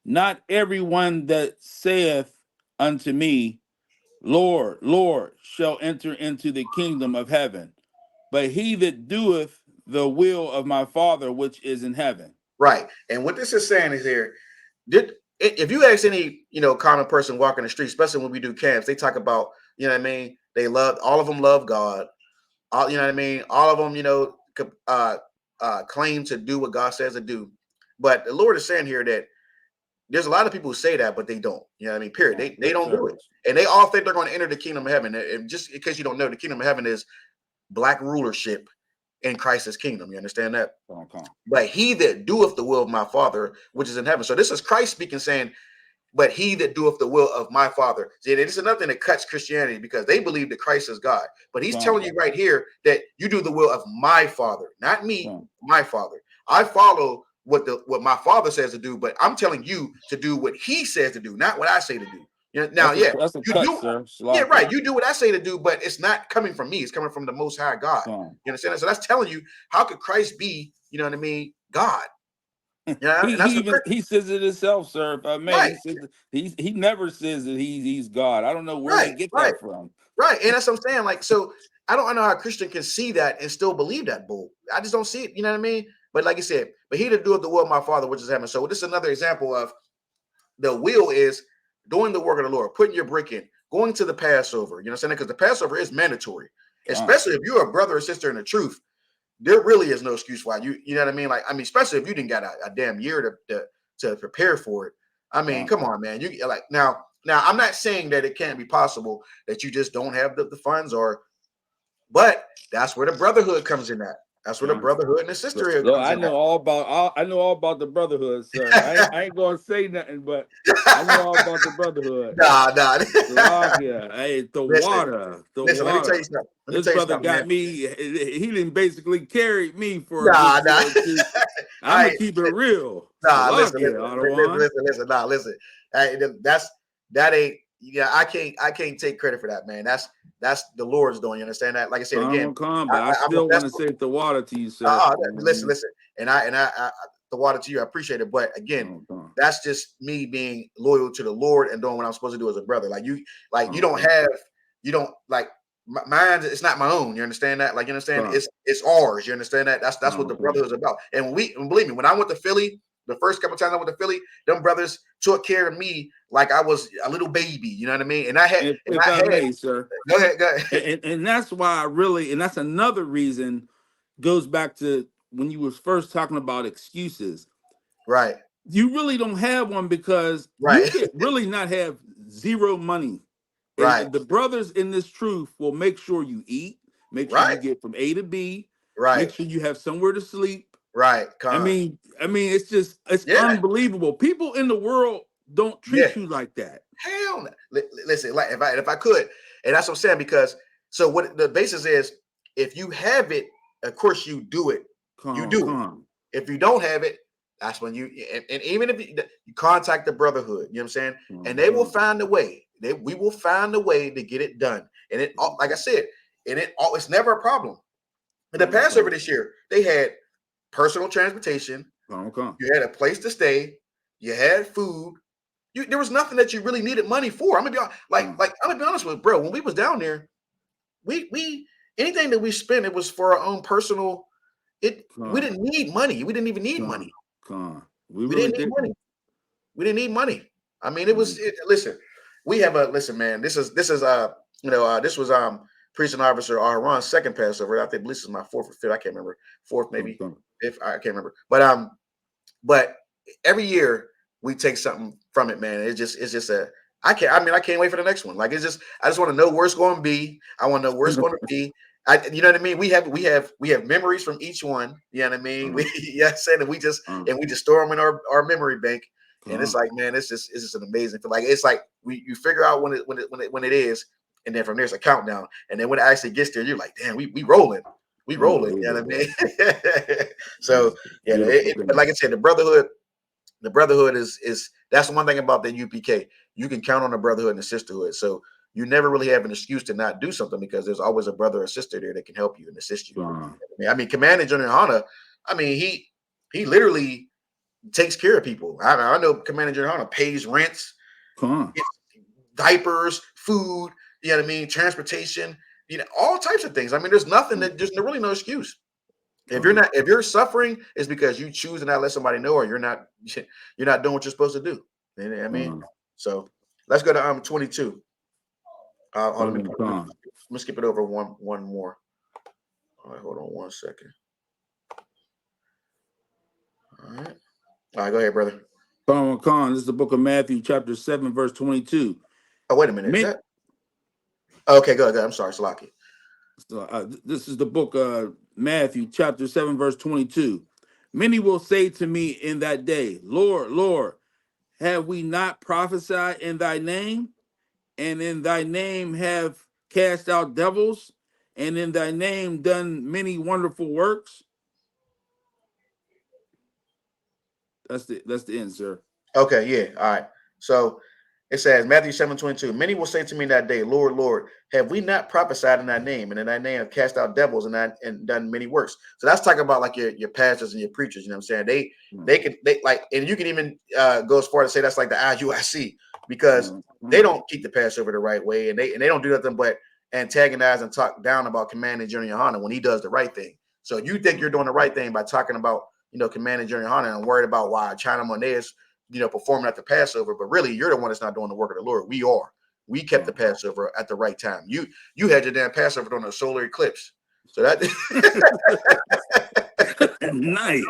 Not everyone that saith unto me, Lord, Lord, shall enter into the kingdom of heaven, but he that doeth the will of my Father which is in heaven. Right. And what this is saying is here, if you ask any, common person walking the street, especially when we do camps, they talk about, you know what I mean? All of them love God. All, you know what I mean? All of them, claim to do what God says to do. But the Lord is saying here that there's a lot of people who say that, but they don't. You know what I mean? Period. They don't do it. And they all think they're going to enter the kingdom of heaven. And just in case you don't know, the kingdom of heaven is black rulership in Christ's kingdom. You understand that? But he that doeth the will of my Father, which is in heaven. So this is Christ speaking, saying, but he that doeth the will of my Father. See, this is nothing that cuts Christianity because they believe that Christ is God. But he's telling you right here that you do the will of my Father, not me, my Father. I follow what my Father says to do, but I'm telling you to do what he says to do, not what I say to do. That's a cut, sir. Yeah, right. You do what I say to do, but it's not coming from me. It's coming from the Most High God. You understand that? So that's telling you, how could Christ be, you know what I mean, God? Yeah, he says it himself, sir. Man, he never says that he's God. I don't know where they get that from. Right, and that's what I'm saying. Like, so I don't know how a Christian can see that and still believe that bull. I just don't see it. You know what I mean? But like I said, but he that doeth the will of my Father which is heaven. So this is another example of the will is doing the work of the Lord, putting your brick in, going to the Passover. You know what I'm saying? Because the Passover is mandatory, especially if you're a brother or sister in the truth. There really is no excuse why you know what I mean? Like, I mean, especially if you didn't got a damn year to prepare for it. I mean, come on, man. You like now I'm not saying that it can't be possible that you just don't have the funds, but that's where the brotherhood comes in at. That's where the brotherhood and the sisterhood comes in. I know all about the brotherhood, sir. I ain't gonna say nothing, but I know all about the brotherhood. Nah. Hey, the Listen, water. Let me tell you something. This brother got me. He didn't basically carry me for. Nah. I'm gonna keep it real. Listen. That ain't. Yeah, I can't take credit for that, man. That's the Lord's doing. You understand that? Like I said again, I still want to say the water to you, sir. Listen, and I the water to you. I appreciate it, but again, that's just me being loyal to the Lord and doing what I'm supposed to do as a brother. Like you don't like mine. It's not my own. You understand that? Like, you understand? It's ours. You understand that? That's what the brotherhood is about. And believe me, when I went to Philly, the first couple times I went to Philly, them brothers took care of me like I was a little baby. You know what I mean? And I had, if I may, sir. Go ahead. And that's why and that's another reason, goes back to when you was first talking about excuses. Right. You really don't have one because you can really not have zero money. Right. And the brothers in this truth will make sure you eat, make sure you get from A to B, make sure you have somewhere to sleep. Right. I mean, it's unbelievable. People in the world don't treat you like that. Hell no. Listen, like if I could, and that's what I'm saying, because so what the basis is, if you have it, of course you do it. If you don't have it, that's when you and even if you contact the brotherhood, you know what I'm saying, and they will find a way. We will find a way to get it done. And it, like I said, it's never a problem. In the Passover this year, they had personal transportation. You had a place to stay. You had food. There was nothing that you really needed money for. I'm gonna be I'm gonna be honest with you, bro. When we was down there, we anything that we spent, it was for our own personal. We didn't need money. We didn't even need money. We didn't need money. We didn't need money. I mean, listen, we have man. This was preaching officer Ron's second Passover. I think this is my fourth or fifth. I can't remember. Fourth, maybe. If I can't remember. But every year we take something from it, man. It's just I can't wait for the next one. Like I just want to know where it's going to be. I want to know where it's going to be. You know what I mean? We have memories from each one. You know what I mean? And we just store them in our memory bank. And it's like, man, it's just an amazing feel. Like it's like you figure out when it is, and then from there's a countdown, and then when it actually gets there, you're like, damn, we rolling. We rolling. You know what I mean? So but like I said, the brotherhood is that's the one thing about the UPK. You can count on the brotherhood and the sisterhood. So you never really have an excuse to not do something because there's always a brother or sister there that can help you and assist you. I mean, Commandant Gen.YAHANNA, I mean, he literally takes care of people. I know Commandant Gen.YAHANNA pays rents, diapers, food, you know what I mean, transportation, all types of things. I mean, there's really no excuse. If you're suffering, it's because you choose to not let somebody know, or you're not doing what you're supposed to do. You know what I mean? So let's go to 22. Let me skip it over one more. All right, hold on 1 second. All right, go ahead, brother. This is the book of Matthew, chapter 7, verse 22. Oh, wait a minute. Is that? Okay, go ahead. I'm sorry, Salaki. This is the book of Matthew, chapter 7, verse 22. Many will say to me in that day, Lord, Lord, have we not prophesied in thy name? And in thy name have cast out devils? And in thy name done many wonderful works? That's the end, sir. Okay, yeah. All right. So it says, Matthew 7:22, many will say to me that day, Lord, Lord, have we not prophesied in thy name? And in thy name have cast out devils and done many works. So that's talking about like your pastors and your preachers. You know what I'm saying? They like, and you can even go as far to say that's like the IUIC, because they don't keep the Passover the right way, and they don't do nothing but antagonize and talk down about Commandant Gen.YAHANNA when he does the right thing. So you think you're doing the right thing by talking about, Commandant Gen.YAHANNA and worried about why China Monet performing at the Passover, but really you're the one that's not doing the work of the Lord. We are. We kept the Passover at the right time. You had your damn Passover on a solar eclipse. So that nice.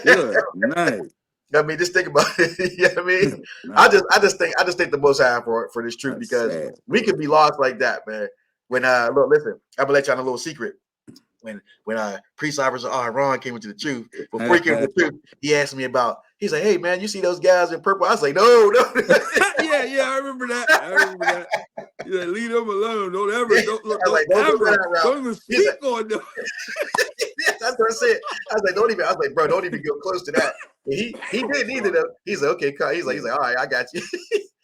Good. Nice. I mean, just think about it. You know what I mean? Nice. I just think the Most High for this truth, that's because sad, we could be lost like that, man. When look, listen, I'm gonna let y'all know a little secret. When priest officer Ron came into the truth, before he came to the truth, he asked me about. He's like, "Hey man, you see those guys in purple?" I was like, "No." yeah, I remember that. Yeah, leave them alone. Don't even speak on them. That's what I said. I was like, bro, don't even go close to that. And he didn't either though. He's like, okay, he's like, all right, I got you.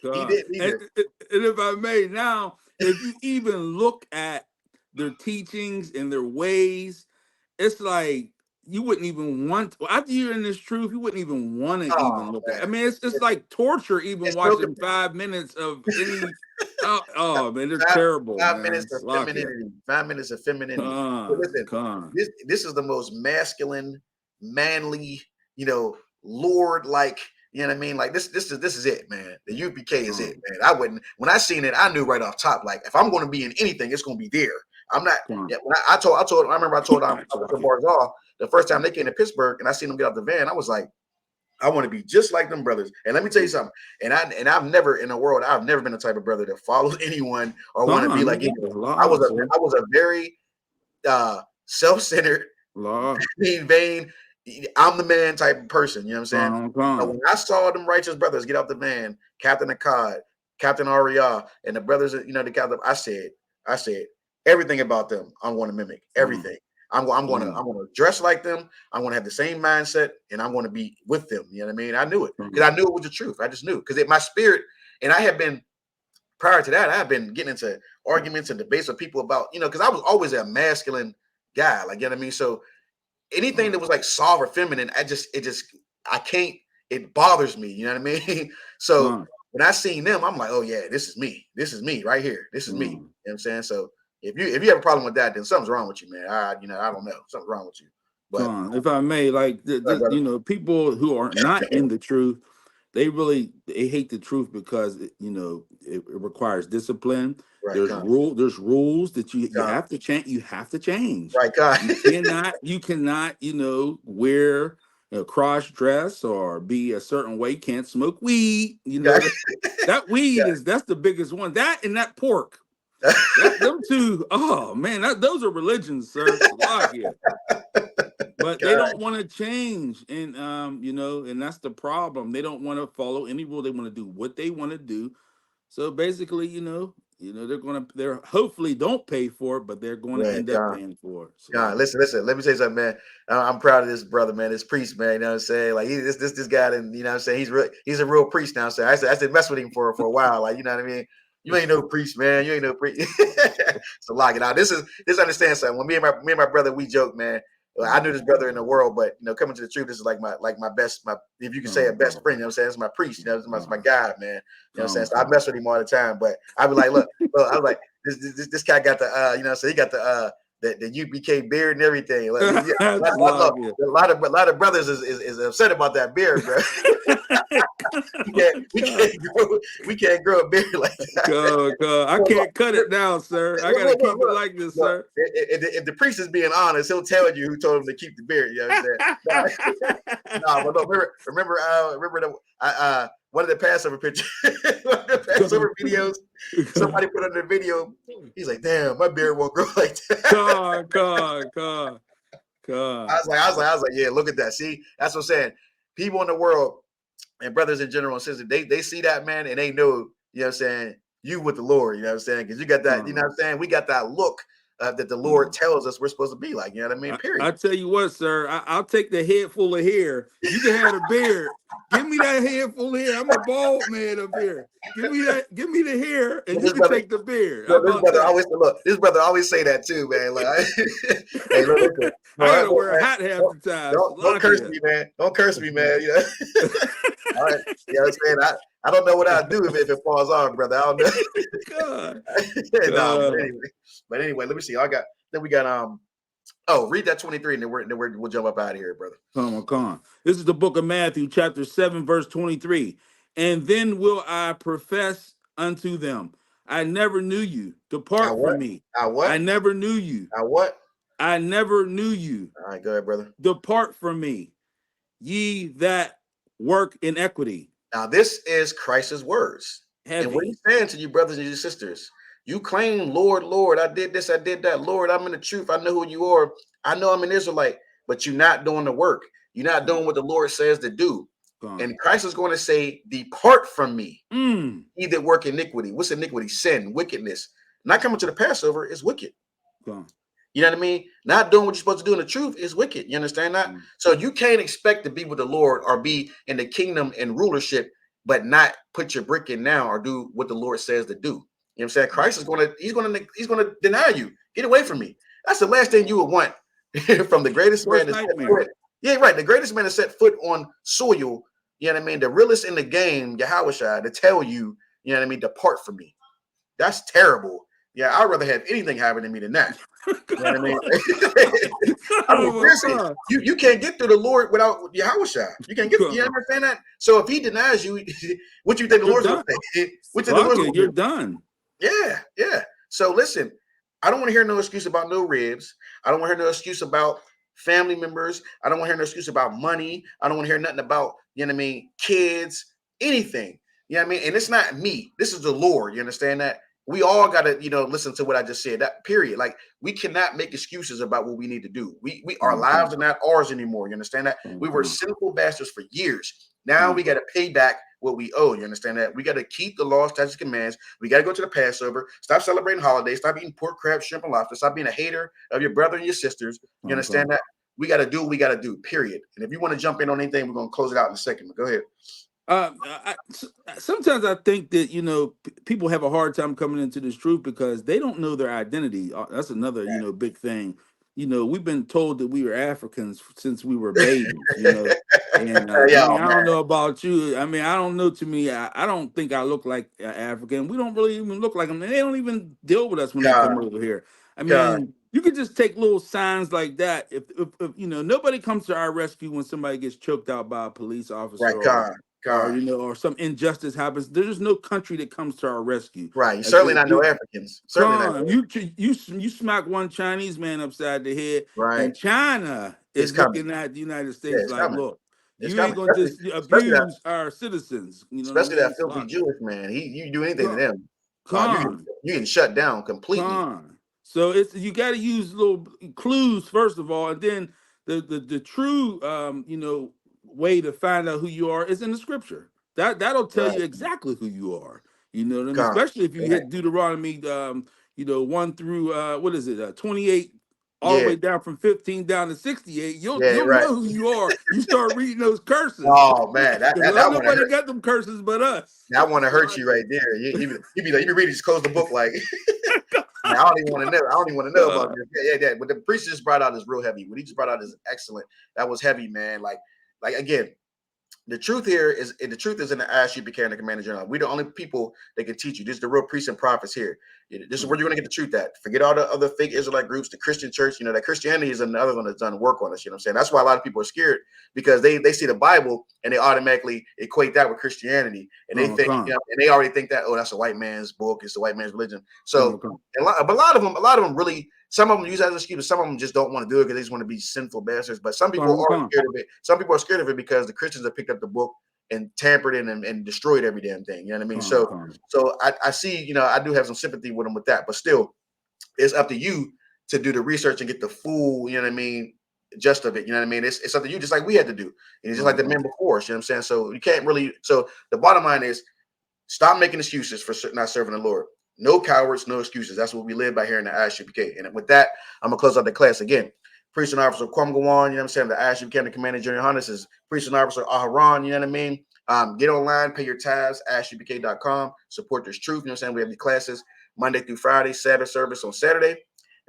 He didn't either. And if I may, now, if you even look at their teachings and their ways, it's like you wouldn't even want after you're in this truth, you wouldn't even want to even look at it. I mean, it's like torture even watching 5 minutes of any man, they're terrible. 5 minutes of femininity. 5 minutes of femininity. Listen, this is the most masculine, manly, Lord like. You know what I mean? Like this is it, man. The UPK is it, man. When I seen it, I knew right off top, like if I'm going to be in anything, it's going to be there. I'm not. Yeah, when I told Barzal the first time they came to Pittsburgh and I seen them get off the van, I was like, I want to be just like them brothers. And let me tell you something. And I've never in the world, I've never been the type of brother that follows anyone or want to be like anyone. I was a very self-centered, vain. I'm the man type of person, you know what I'm saying? When I saw them righteous brothers get out the van, Captain Akkad, Captain Aria, and the brothers, the captain, I said, everything about them, I want to mimic everything. I'm going to dress like them. I'm going to have the same mindset, and I'm going to be with them. You know what I mean? I knew it because I knew it was the truth. I just knew because my spirit, and I had been prior to that, I had been getting into arguments and debates with people about, because I was always a masculine guy, like, you know what I mean? So anything that was like soft or feminine, I can't. It bothers me. You know what I mean? So when I seen them, I'm like, oh yeah, this is me. This is me right here. This is me. You know what I'm saying? So if you have a problem with that, then something's wrong with you, man. I don't know. Something's wrong with you. But if I may, like people who are not in the truth, they hate the truth because it requires discipline. Right, there's rules that you have to change. You have to change. Right, God. You cannot wear a cross dress or be a certain way. Can't smoke weed. That weed that's the biggest one. That and that pork. Them two. Oh man, those are religions, sir. But they don't want to change, and and that's the problem. They don't want to follow any rule. They want to do what they want to do. So basically, they're hopefully don't pay for it, but they're going to end up paying for it. So, God, listen. Let me say something, man. I'm proud of this brother, man. This priest, man. You know what I'm saying? Like this guy, and you know what I'm saying? He's a real priest now. So I said mess with him for a while. Like, you know what I mean? You ain't no priest, man. You ain't no priest. So lock it out. This understand something. When me and my brother, we joke, man. I knew this brother in the world, but coming to the truth, this is like my best, if you can say a best friend, you know what I'm saying? This is my priest, this is my guy, man. You know what I'm saying? So I mess with him all the time, but I be like, look, I was like, this guy got the so he got the U.P.K beard and everything. Like, a lot of brothers is upset about that beard, bro. we can't grow a beard like that. I can't cut it now, sir. I gotta keep it like this, sir. If the priest is being honest, he'll tell you who told him to keep the beard. You know what I'm saying? No, but look, remember one of the Passover pictures, one of the Passover videos. Somebody put on the video. He's like, "Damn, my beard won't grow like that." God. I was like, yeah, look at that. See, that's what I'm saying. People in the world and brothers in general and sisters, they see that, man, and they know, you know what I'm saying, you with the Lord, you know what I'm saying? Because you got that, you know what I'm saying? We got that look that the Lord tells us we're supposed to be like, you know what I mean? Period. I tell you what, sir, I'll take the head full of hair. You can have a beard. Give me that head full of hair. I'm a bald man up here. Give me the hair, and you can take the beard. This brother always say that too, man. Like, hey, look, I gotta wear a hat half the time. Don't curse me, man. Don't curse me, man. You know? All right. You know what I'm saying? I don't know what I'd do if it falls off, brother. I don't know. No, but anyway, let me see. We got read that 23 and then we'll jump up out of here, brother. Come on. This is the book of Matthew, chapter 7, verse 23. And then will I profess unto them, I never knew you. Depart from me. I never knew you. I never knew you. All right, go ahead, brother. Depart from me, ye that work iniquity. Now, this is Christ's words. Heavy. And what he's saying to you, brothers and your sisters, you claim, Lord, I did this, I did that. Lord, I'm in the truth. I know who you are. I know I'm an Israelite, but you're not doing the work. You're not doing what the Lord says to do. And Christ is going to say, depart from me, ye that work iniquity. What's iniquity? Sin, wickedness. Not coming to the Passover is wicked. You know what I mean? Not doing what you're supposed to do in the truth is wicked. You understand that? So you can't expect to be with the Lord or be in the kingdom and rulership, but not put your brick in now or do what the Lord says to do. You know what I'm saying? Christ is he's gonna deny you. Get away from me. That's the last thing you would want from the greatest man to set foot. Yeah, right. The greatest man to set foot on soil. You know what I mean? The realest in the game, Yahushua, to tell you, you know what I mean, depart from me. That's terrible. Yeah, I'd rather have anything happen to me than that. You know what I mean? Seriously, you can't get through the Lord without Yahushua. You can't get. You understand that? So if he denies you, what do you think the Lord's going to say? You're done. Yeah. So listen, I don't want to hear no excuse about no ribs. I don't want to hear no excuse about family members. I don't want to hear no excuse about money. I don't want to hear nothing about, you know what I mean, kids, anything. You know what I mean? And it's not me. This is the Lord. You understand that? We all got to, listen to what I just said. That period. Like, we cannot make excuses about what we need to do. Our lives are not ours anymore. You understand that? We were sinful bastards for years. Now we got to pay back what we owe. You understand that? We got to keep the laws, statutes, commands. We got to go to the Passover. Stop celebrating holidays. Stop eating pork, crab, shrimp, and lobster. Stop being a hater of your brother and your sisters. You understand that? We got to do what we got to do, period. And if you want to jump in on anything, we're going to close it out in a second. But go ahead. Sometimes I think that, people have a hard time coming into this truth because they don't know their identity. That's another, big thing. you know, we've been told that we were Africans since we were babies, you know. And I Yeah, mean, I man. don't know about you. I mean, I don't know. To me, I don't think I look like African. We don't really even look like them. They don't even deal with us when they God, come over here. I God. mean, you could just take little signs like that. If you know, nobody comes to our rescue when somebody gets choked out by a police officer, Right, God, or God. you know, or some injustice happens. There's no country that comes to our rescue. Right. You certainly not no Africans. Certainly not. Come, you smack one Chinese man upside the head, Right. and China It's is coming. looking at the United Yeah, States it's like, coming. look, It's you ain't coming. gonna just Especially that, abuse our citizens. You know what I especially mean? that filthy Jewish man. You do anything to Come, them, come. you can shut down completely. So it's you got to use little clues first of all, and then the true you know, way to find out who you are is in the scripture. That'll tell Right. you exactly who you are. You know what I mean? God. Especially if you Right. hit Deuteronomy you know, 1 through what is it, 28 all the Yeah. way down from 15 down to 68. You'll Yeah. Right. know who you are. You start reading those curses. Oh man, that Because that one nobody hurt. got them curses but us. That one to hurt you right there. You be like, you be reading, just close the book like. Man, I don't even want to know. I don't even want to know about this. Yeah. But the priest just brought out is real heavy. What he just brought out is excellent. That was heavy, man. Like again, the truth here is in the I.S.U.P.K and the Commander General. We're the only people that can teach you. This is the real priests and prophets here. This is where you're going to get the truth at. Forget all the other fake Israelite groups, the Christian church. You know, that Christianity is another one that's done work on us. You know what I'm saying? That's why a lot of people are scared, because they see the Bible and they automatically equate that with Christianity. And they think, you know, and they already think that, oh, that's a white man's book. It's a white man's religion. So a lot of them really, some of them use that as an excuse. Some of them just don't want to do it because they just want to be sinful bastards. But some people are scared of it. Some people are scared of it because the Christians have picked up the book and tampered in and destroyed every damn thing. You know what I mean? So I see, you know, I do have some sympathy with them with that. But still, it's up to you to do the research and get the full, you know what I mean, just of it. You know what I mean? It's up to you, just like we had to do. And it's just like the men before us. You know what I'm saying? So you can't really. So the bottom line is, stop making excuses for not serving the Lord. No cowards, no excuses. That's what we live by here in the I.S.U.P.K. And with that, I'm gonna close out the class again. Priest and Officer Kwam Gawan, you know what I'm saying? The I.S.U.P.K. and the Commander Gen.YAHANNA is Priest and Officer Aharon, you know what I mean? Get online, pay your tithes, ISUPK.com, support this truth. You know what I'm saying? We have the classes Monday through Friday, Sabbath service on Saturday.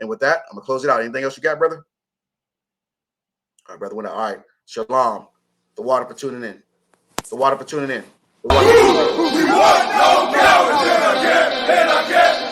And with that, I'm gonna close it out. Anything else you got, brother? All right, brother. All right. Shalom. The water for tuning in. The water for tuning in. The water for tuning in. We want no cowards in again.